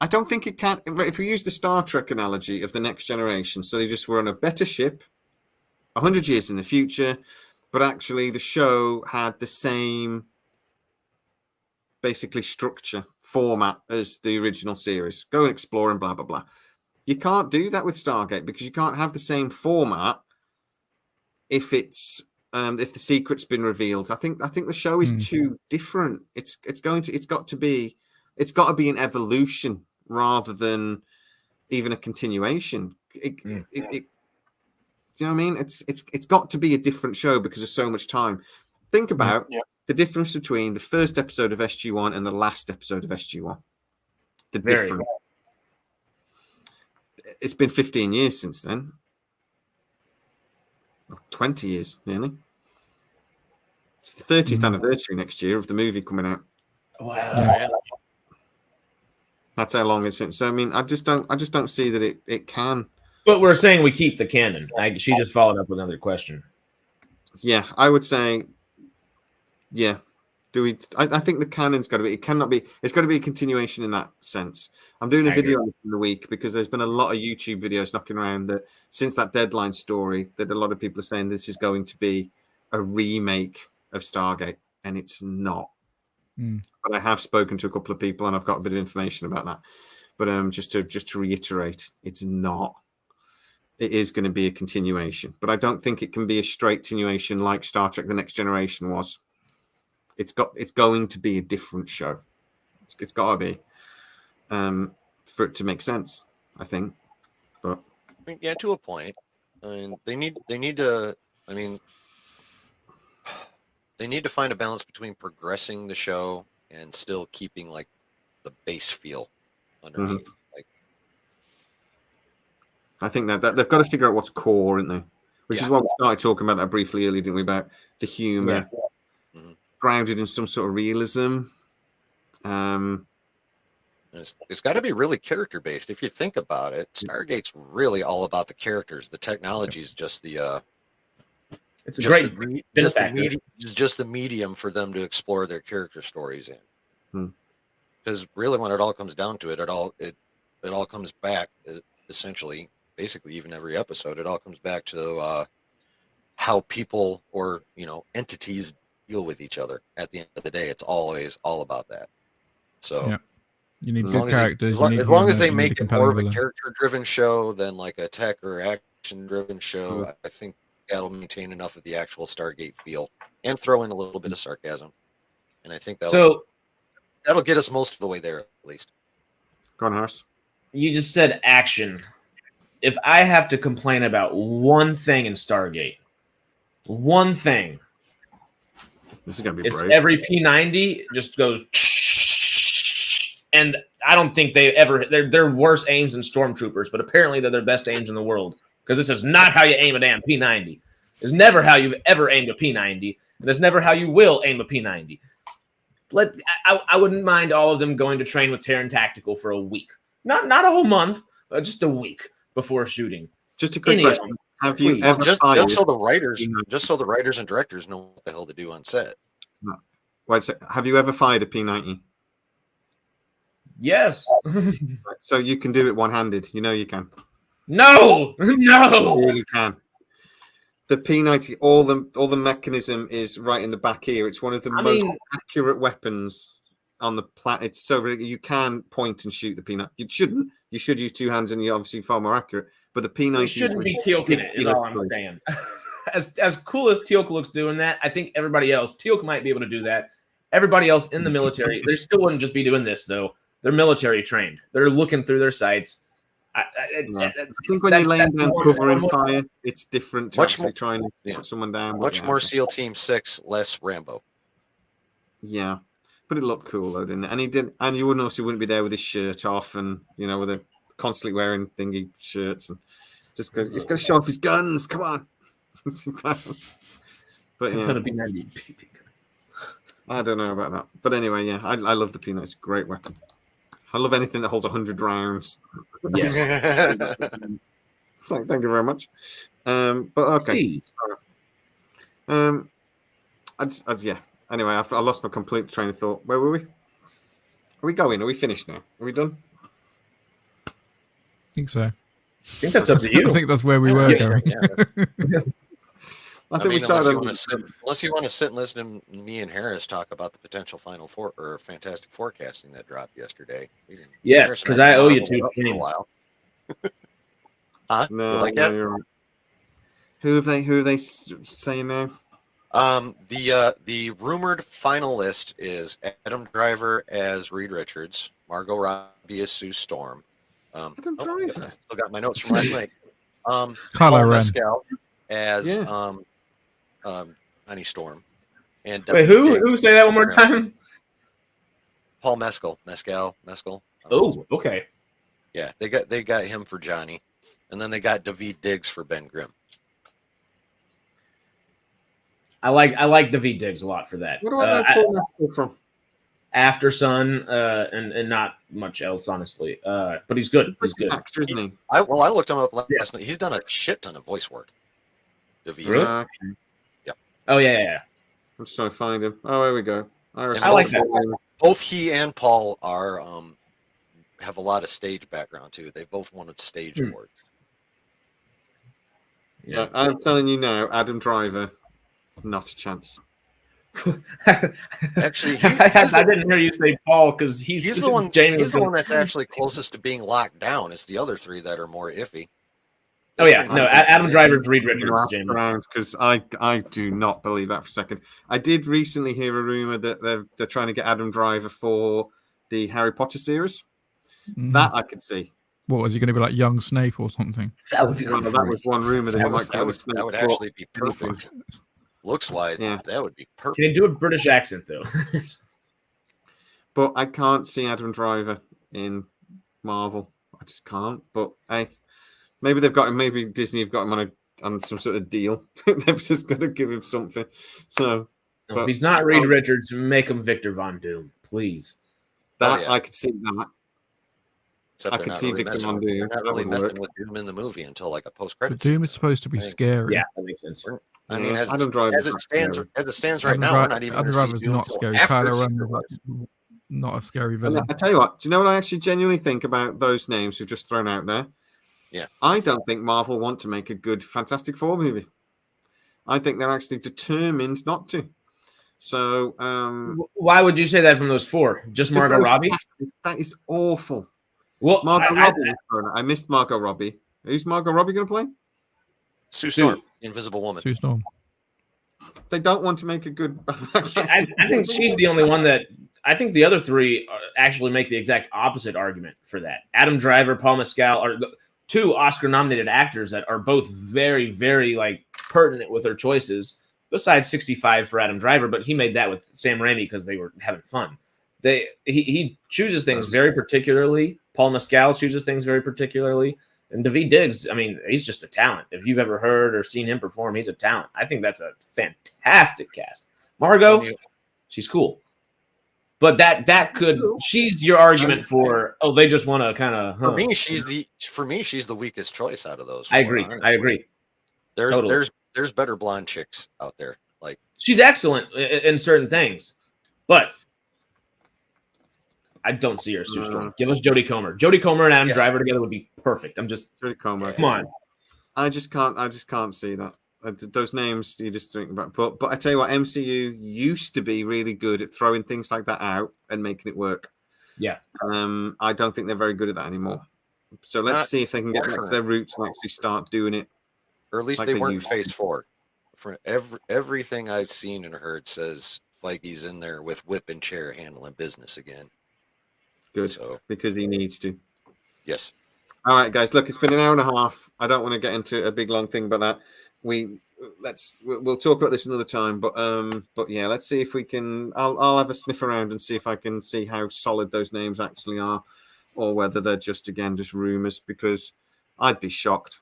I don't think it can. If we use the Star Trek analogy of the next generation, so they just were on a better ship 100 years in the future, but actually the show had the same basically structure, format as the original series. Go and explore and blah, blah, blah. You can't do that with Stargate because you can't have the same format if it's if the secret's been revealed. I think the show is too different. It's got to be an evolution rather than even a continuation. Do you know what I mean? It's got to be a different show because of so much time. Think about the difference between the first episode of SG1 and the last episode of SG1. The difference. It's been 15 years since then. 20 years, nearly. It's the 30th anniversary next year of the movie coming out. Wow. Yeah. That's how long it's since. So I mean, I just don't see that it can. But we're saying we keep the canon. She just followed up with another question. Yeah, I would say, yeah. Do we? I think the canon's got to be. It cannot be. It's got to be a continuation in that sense. I'm doing a video on it in the week because there's been a lot of YouTube videos knocking around that since that Deadline story, that a lot of people are saying this is going to be a remake of Stargate, and it's not. But I have spoken to a couple of people, and I've got a bit of information about that. But just to reiterate, it's not. it is going to be a continuation. But I don't think it can be a straight continuation like Star Trek: The Next Generation was. It's going to be a different show. It's got to be for it to make sense, I think. But I mean, yeah, to a point. I mean, they need to. I mean, they need to find a balance between progressing the show and still keeping like the base feel underneath. Like, I think that they've got to figure out what's core, isn't they? Which is why we started talking about that briefly earlier, didn't we? About the humor grounded in some sort of realism. It's got to be really character based. If you think about it, Stargate's really all about the characters. The technology is just the it's a great just the medium for them to explore their character stories in. Because really, when it all comes down to it, it all comes back essentially, basically, even every episode, it all comes back to how people or entities deal with each other. At the end of the day, it's always all about that. So you need good characters. As long as they make it more of a character-driven show than like a tech or action-driven show, I think that'll maintain enough of the actual Stargate feel and throw in a little bit of sarcasm. And I think that'll get us most of the way there, at least. Go on, Harris. You just said action. If I have to complain about one thing in Stargate, one thing, this is gonna be brave. Every P90 just goes, and I don't think they're worse aims than stormtroopers, but apparently they're their best aims in the world, because this is not how you aim a damn P90. It's never how you've ever aimed a P90, and it's never how you will aim a P90. I wouldn't mind all of them going to train with Terran Tactical for a week, not a whole month, just a week before shooting. Just a quick question: have you ever just so the writers and directors know what the hell to do on set? No. Wait, so have you ever fired a P90? Yes. So you can do it one-handed. You know you can. No. You really can. The P90, all the mechanism is right in the back here. It's one of the most accurate weapons on the planet. It's so you can point and shoot the P90. You shouldn't. You should use two hands, and you're obviously far more accurate. But the P90 shouldn't be Teal'c in it. Is all I'm saying. As cool as Teal'c looks doing that, I think everybody else, Teal'c might be able to do that. Everybody else in the military, they still wouldn't just be doing this though. They're military trained. They're looking through their sights. I think when you're laying down cover and fire, it's different to actually trying to put someone down. Much more SEAL Team 6, less Rambo. Yeah, but it looked cool though, didn't it? And he did, and you wouldn't be there with his shirt off, and with a constantly wearing thingy shirts, and just because he's got to show off his guns. Come on, but yeah, I don't know about that. But anyway, yeah, I love the P90. It's a great weapon. I love anything that holds 100 rounds. Yes. So, thank you very much. But okay. Yeah. Anyway, I lost my complete train of thought. Where were we? Are we going? Are we finished now? Are we done? I think so. I think that's up to you. I think that's where we were going. I think we started. Unless you want to sit and listen to me and Harris talk about the potential Final Four or Fantastic Forecasting that dropped yesterday. Yes, because I owe you two games. Huh? No, you like that? You're right. Who have they saying now? The rumored finalist is Adam Driver as Reed Richards, Margot Robbie as Sue Storm. Adam Driver. Still got my notes from last night. Paul Mescal as Honey Storm. And wait, who say that one more time? Paul Mescal. Oh, okay. Yeah, they got him for Johnny, and then they got Daveed Diggs for Ben Grimm. I like Daveed Diggs a lot for that. What do I know Paul Mescal from? After Sun, and not much else, honestly. But he's good. He's good. Actor, isn't he? I looked him up last night. He's done a shit ton of voice work. Daveed. Really? Okay. Yeah. Oh yeah. I'm just trying to find him. Oh, there we go. I like that. Both he and Paul are have a lot of stage background too. They both won stage awards. Yeah. I'm telling you now, Adam Driver, not a chance. Actually, I didn't hear you say Paul because he's the one. Jamie He's the one that's actually closest to being locked down. It's the other three that are more iffy. Oh yeah, no, Adam Driver's Reed Richards, Jamie. Because I do not believe that for a second. I did recently hear a rumor that they're trying to get Adam Driver for the Harry Potter series. That I could see. What was he going to be like, young Snape or something? That would be that was one rumor that he might go with Snape. That would actually be perfect. Looks wise, that would be perfect. Can he do a British accent though? But I can't see Adam Driver in Marvel. I just can't. But maybe they've got him. Maybe Disney have got him on some sort of deal. They've just got to give him something. So, if he's not Reed Richards, make him Victor Von Doom, please. I could see that. Except I could see Victor Von Doom. They're not really messing with Doom in the movie until like a post-credits. Doom is supposed to be scary. Yeah, that makes sense. I mean, as it stands right now, we're not even going to see Doom not scary. Not a scary villain. I tell you what, do you know what I actually genuinely think about those names you've just thrown out there? Yeah. I don't think Marvel want to make a good Fantastic Four movie. I think they're actually determined not to. So why would you say that from those four? Just Margot Robbie? That is awful. Well, Margot Robbie. I missed Margot Robbie. Who's Margot Robbie going to play? Sue Storm, Invisible Woman. Sue Storm. They don't want to make a good. I think she's the only one that. I think the other three actually make the exact opposite argument for that. Adam Driver, Paul Mescal are two Oscar-nominated actors that are both very, very like pertinent with their choices. Besides 65 for Adam Driver, but he made that with Sam Raimi because they were having fun. He chooses things very particularly. Paul Mescal chooses things very particularly. And Daveed Diggs, I mean, he's just a talent. If you've ever heard or seen him perform, he's a talent. I think that's a fantastic cast. Margot, she's cool. But that could she's your argument for they just want to kind of For me she's the weakest choice out of those four, I agree. honestly. I agree. There's better blonde chicks out there. Like she's excellent in certain things. But I don't see her Sue Storm. Give us Jodie Comer. Jodie Comer and Adam Driver together would be perfect. I'm just Jodie Comer. Come on. I just can't see that. Those names you just think about, but I tell you what, MCU used to be really good at throwing things like that out and making it work. Yeah. I don't think they're very good at that anymore. So let's see if they can get back to their roots and actually start doing it. Or at least they weren't in Phase 4. For everything I've seen and heard says Feige's in there with whip and chair handling business again. Good, because he needs to. Yes. All right, guys. Look, it's been an hour and a half. I don't want to get into a big long thing about that. We'll talk about this another time, but yeah, let's see if we can. I'll have a sniff around and see if I can see how solid those names actually are, or whether they're just rumors. Because I'd be shocked.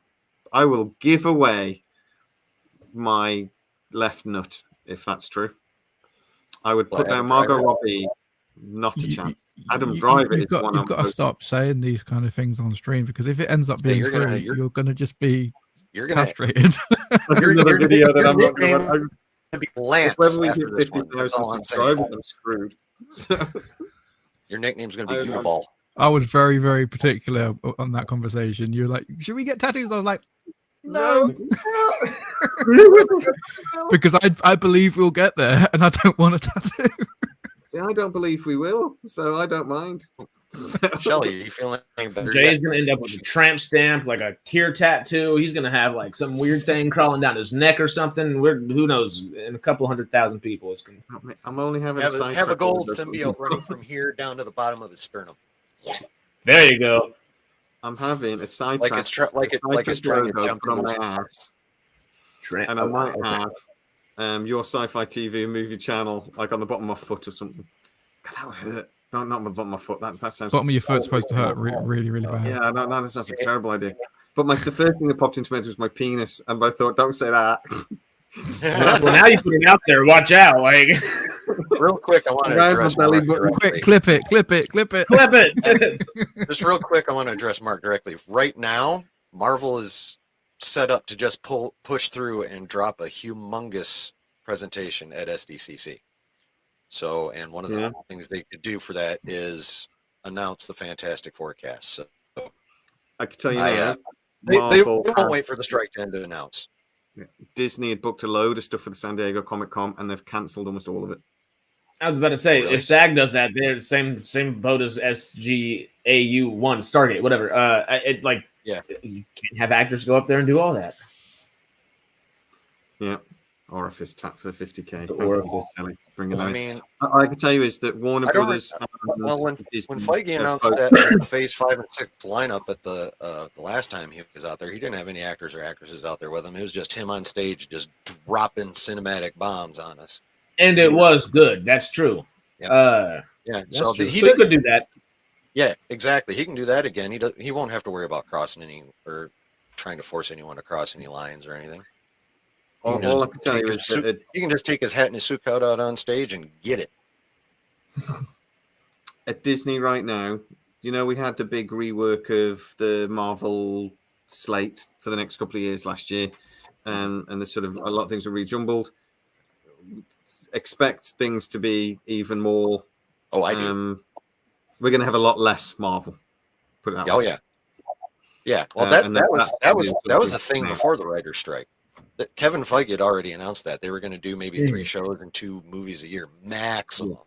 I will give away my left nut if that's true. I would put down Margot Robbie. Not a chance. Adam Driver is one. You've got to stop saying these kind of things on stream because if it ends up being true, you're going to just be. You're gonna castrated. That's another video that I'm not going to be Lance. Whether we get 50,000 subscribers, I'm screwed. Your nickname's going to be U-Ball. I was very, very particular on that conversation. You were like, "Should we get tattoos?" I was like, "No," because I believe we'll get there, and I don't want a tattoo. See, I don't believe we will, so I don't mind. Shelly, you feeling better? Jay's going to end up with a tramp stamp, like a tear tattoo. He's going to have like some weird thing crawling down his neck or something. Who knows? In a couple 100,000 people, it's going to. I'm only having have a gold symbiote running from here down to the bottom of his sternum. There you go. I'm having a side like it's trying to jump on my ass, and I might have your sci-fi TV movie channel like on the bottom of my foot or something. God, that would hurt. No, not my bottom of my foot. That sounds. Bottom of your foot's supposed to hurt really, really bad. Yeah, no, that sounds like a terrible idea. But the first thing that popped into my head was my penis, and I thought, don't say that. Well, now you put it out there. Watch out! Like, real quick, I want to address Mark directly. Clip it. Just real quick, I want to address Mark directly. Right now, Marvel is set up to just push through and drop a humongous presentation at SDCC. So, and one of the things they could do for that is announce the Fantastic Forecast. So, I can tell you now, they won't wait for the strike to end to announce. Disney had booked a load of stuff for the San Diego Comic-Con, and they've cancelled almost all of it. I was about to say, if SAG does that, they're the same boat as SGAU1, Stargate, whatever. Yeah. You can't have actors go up there and do all that. Yeah. Orifice tap for 50K. The Orifice. Bring it Well, I in. mean, I can tell you is that Warner I don't. Brothers. Well, when Disney Feige have announced both- that Phase 5 and 6 lineup at the last time he was out there, he didn't have any actors or actresses out there with him. It was just him on stage, just dropping cinematic bombs on us. And it was good. That's true. Yeah. That's So true. he So he could do that. Yeah, exactly. He can do that again. He won't have to worry about crossing any or trying to force anyone to cross any lines or anything. all I can tell you is that He can just take his hat and his suit coat out on stage and get it. at Disney right now, we had the big rework of the Marvel slate for the next couple of years last year, and there's sort of a lot of things are rejumbled. Expect things to be even more. Oh, I do. We're going to have a lot less Marvel. Put it that way. Oh, yeah. Well, that was a thing before the writer's strike. Kevin Feige had already announced that they were going to do maybe 3 shows and 2 movies a year maximum.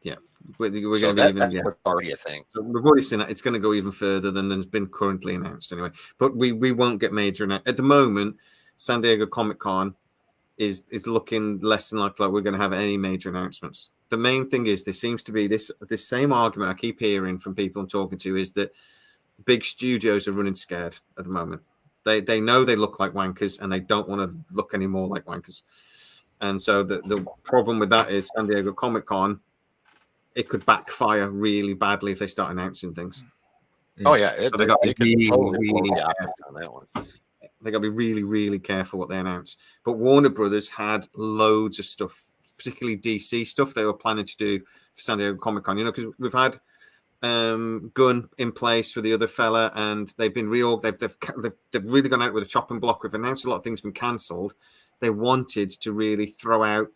Yeah, we're going So to be that's even. already a thing. So we've already seen that it's going to go even further than has been currently announced, anyway. But we won't get major at the moment. San Diego Comic-Con is looking less than likely we're going to have any major announcements. The main thing is there seems to be this same argument I keep hearing from people I'm talking to is that the big studios are running scared at the moment. They know they look like wankers and they don't want to look any more like wankers. And so the problem with that is San Diego Comic-Con, it could backfire really badly if they start announcing things. Oh yeah, So they got to be really careful on that one. They got to be really, really careful what they announce. But Warner Brothers had loads of stuff, particularly DC stuff they were planning to do for San Diego Comic-Con. Because we've had Gunn in place for the other fella, and they've been they've really gone out with a chopping block. We've announced a lot of things been cancelled. They wanted to really throw out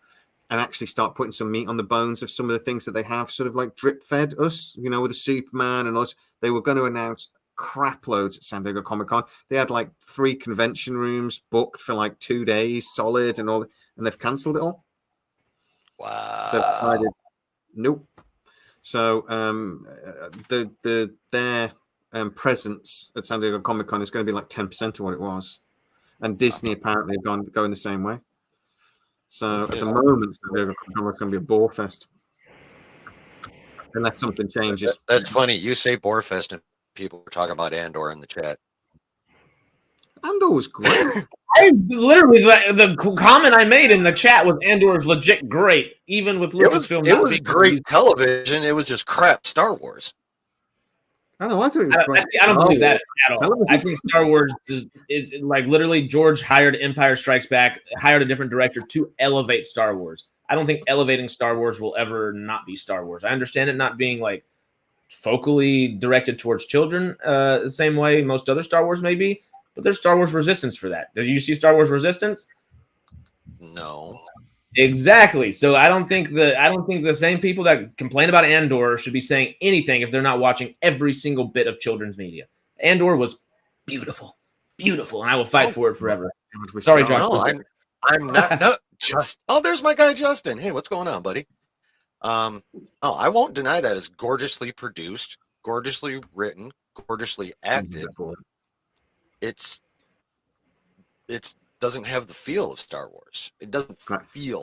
and actually start putting some meat on the bones of some of the things that they have sort of like drip fed us, with the Superman and us. They were going to announce crap loads at San Diego Comic-Con. They had like 3 convention rooms booked for like 2 days solid and all, and they've cancelled it all. Wow. They've decided, nope. So their presence at San Diego Comic-Con is going to be like 10% of what it was, and Disney apparently have going the same way. So at the moment, San Diego Comic-Con is going to be a bore fest, unless something changes. That's funny. You say bore fest, and people were talking about Andor in the chat. Andor was great. I literally the comment I made in the chat was Andor's legit great, even with Lucasfilm. It was great television. It was just crap Star Wars. I know. I think it was great. I don't believe that at all. I think Star Wars is like literally George hired Empire Strikes Back, hired a different director to elevate Star Wars. I don't think elevating Star Wars will ever not be Star Wars. I understand it not being like focally directed towards children the same way most other Star Wars may be. But there's Star Wars Resistance for that. Did you see Star Wars Resistance? No. Exactly. So I don't think the same people that complain about Andor should be saying anything if they're not watching every single bit of children's media. Andor was beautiful, and I will fight for it forever. Sorry, Josh. No, I'm not. No, there's my guy Justin. Hey, what's going on, buddy? I won't deny that it's gorgeously produced, gorgeously written, gorgeously acted. It doesn't have the feel of Star Wars. It doesn't feel.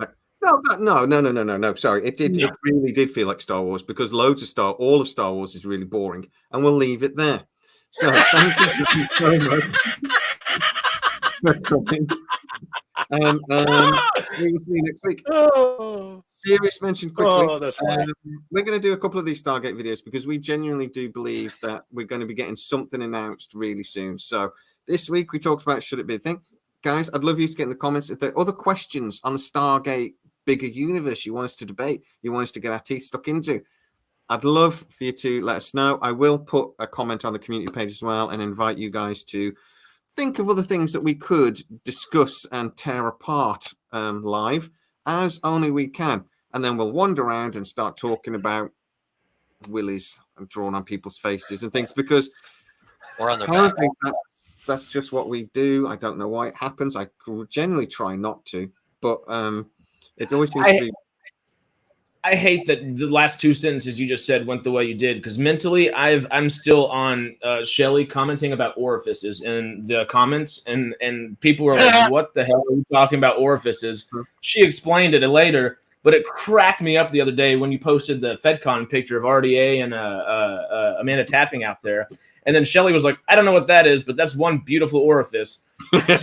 No. Sorry, it really did feel like Star Wars because all of Star Wars is really boring, and we'll leave it there. So thank you so much. We will see you next week. Serious mention quickly. That's fine. We're going to do a couple of these Stargate videos because we genuinely do believe that we're going to be getting something announced really soon. So this week we talked about should it be a thing. Guys, I'd love you to get in the comments if there are other questions on the Stargate bigger universe you want us to debate, you want us to get our teeth stuck into. I'd love for you to let us know. I will put a comment on the community page as well and invite you guys to think of other things that we could discuss and tear apart live as only we can. And then we'll wander around and start talking about willies and drawn on people's faces and things because I think that's just what we do. I don't know why it happens. I generally try not to, but it always seems to be. I hate that the last two sentences you just said went the way you did, because mentally I'm still on Shelly commenting about orifices in the comments, and people were like, "What the hell are you talking about orifices?" She explained it later, but it cracked me up the other day when you posted the FedCon picture of RDA and Amanda Tapping out there, and then Shelly was like, "I don't know what that is, but that's one beautiful orifice." I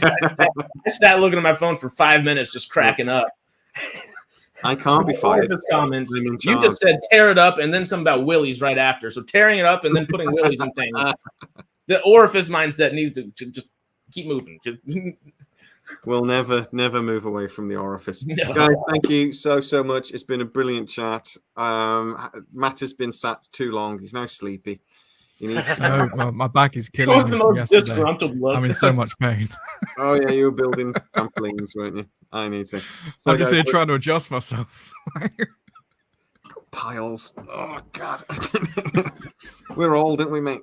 sat looking at my phone for 5 minutes, just cracking up. I can't be fired. Comments. You just said tear it up and then something about willies right after. So tearing it up and then putting willies in things. The orifice mindset needs to just keep moving. We'll never move away from the orifice. No. Guys, thank you so much. It's been a brilliant chat. Matt has been sat too long. He's now sleepy. He needs to well, my back is killing me from yesterday. I'm in so much pain. Oh yeah, you were building trampolines, weren't you? I need to. So I'm just here trying to adjust myself. Piles. Oh God. We're old, aren't we, mate?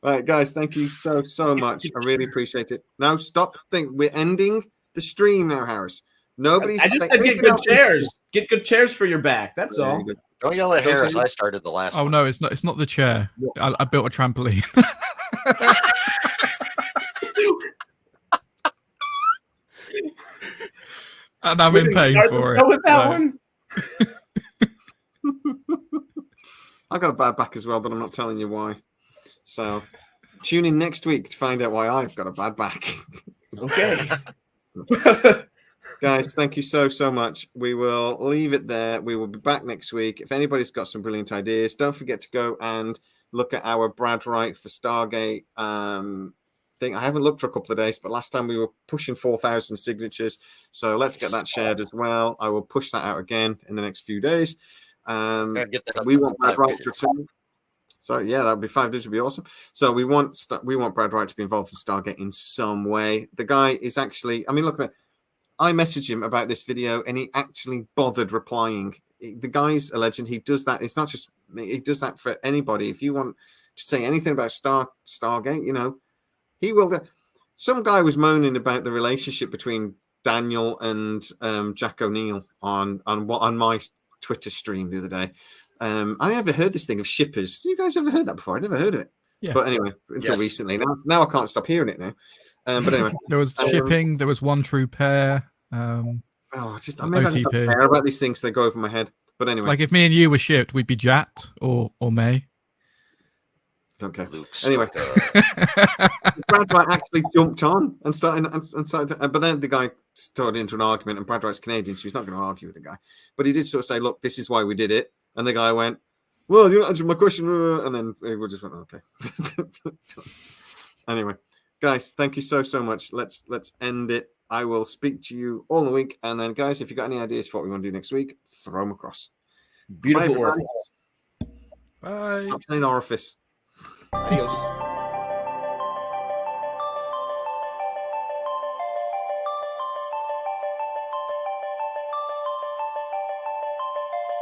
Right, guys, thank you so much. I really appreciate it. Now stop thinking. We're ending the stream now, Harris. Nobody's. I just said get good chairs. Get good chairs for your back. That's all. Don't yell at Harris. I started the last one. Oh no, it's not the chair. I built a trampoline. And I'm in pain for it. With that one. I've got a bad back as well, but I'm not telling you why. So tune in next week to find out why I've got a bad back. Okay. Guys, thank you so much. We will leave it there. We will be back next week. If anybody's got some brilliant ideas, don't forget to go and look at our Brad Wright for Stargate thing. I haven't looked for a couple of days, but last time we were pushing 4,000 signatures. So let's get that shared as well. I will push that out again in the next few days. We want Brad Wright to return. So yeah, that would be 5 days. Would be awesome. So we want Brad Wright to be involved in Stargate in some way. The guy is actually. I mean, look at. I messaged him about this video, and he actually bothered replying. The guy's a legend. He does that. It's not just me. He does that for anybody. If you want to say anything about Stargate, you know, he will. Some guy was moaning about the relationship between Daniel and Jack O'Neill on my Twitter stream the other day. I never heard this thing of shippers. You guys ever heard that before? I never heard of it. Yeah. But anyway, until recently. Now I can't stop hearing it now. But anyway, there was shipping. There was one true pair. I just don't care about these things. They go over my head. But anyway, like if me and you were shipped, we'd be Jat or May. Okay. Luke's anyway, Brad Wright actually jumped on and started, but then the guy started into an argument, and Brad Wright's Canadian, so he's not going to argue with the guy. But he did sort of say, "Look, this is why we did it," and the guy went, "Well, you answered my question," and then we just went, "Okay." Anyway. Guys, thank you so much. Let's end it. I will speak to you all the week. And then, guys, if you've got any ideas for what we want to do next week, throw them across. Beautiful Bye, orifice. Bye. Stop saying orifice. Adios.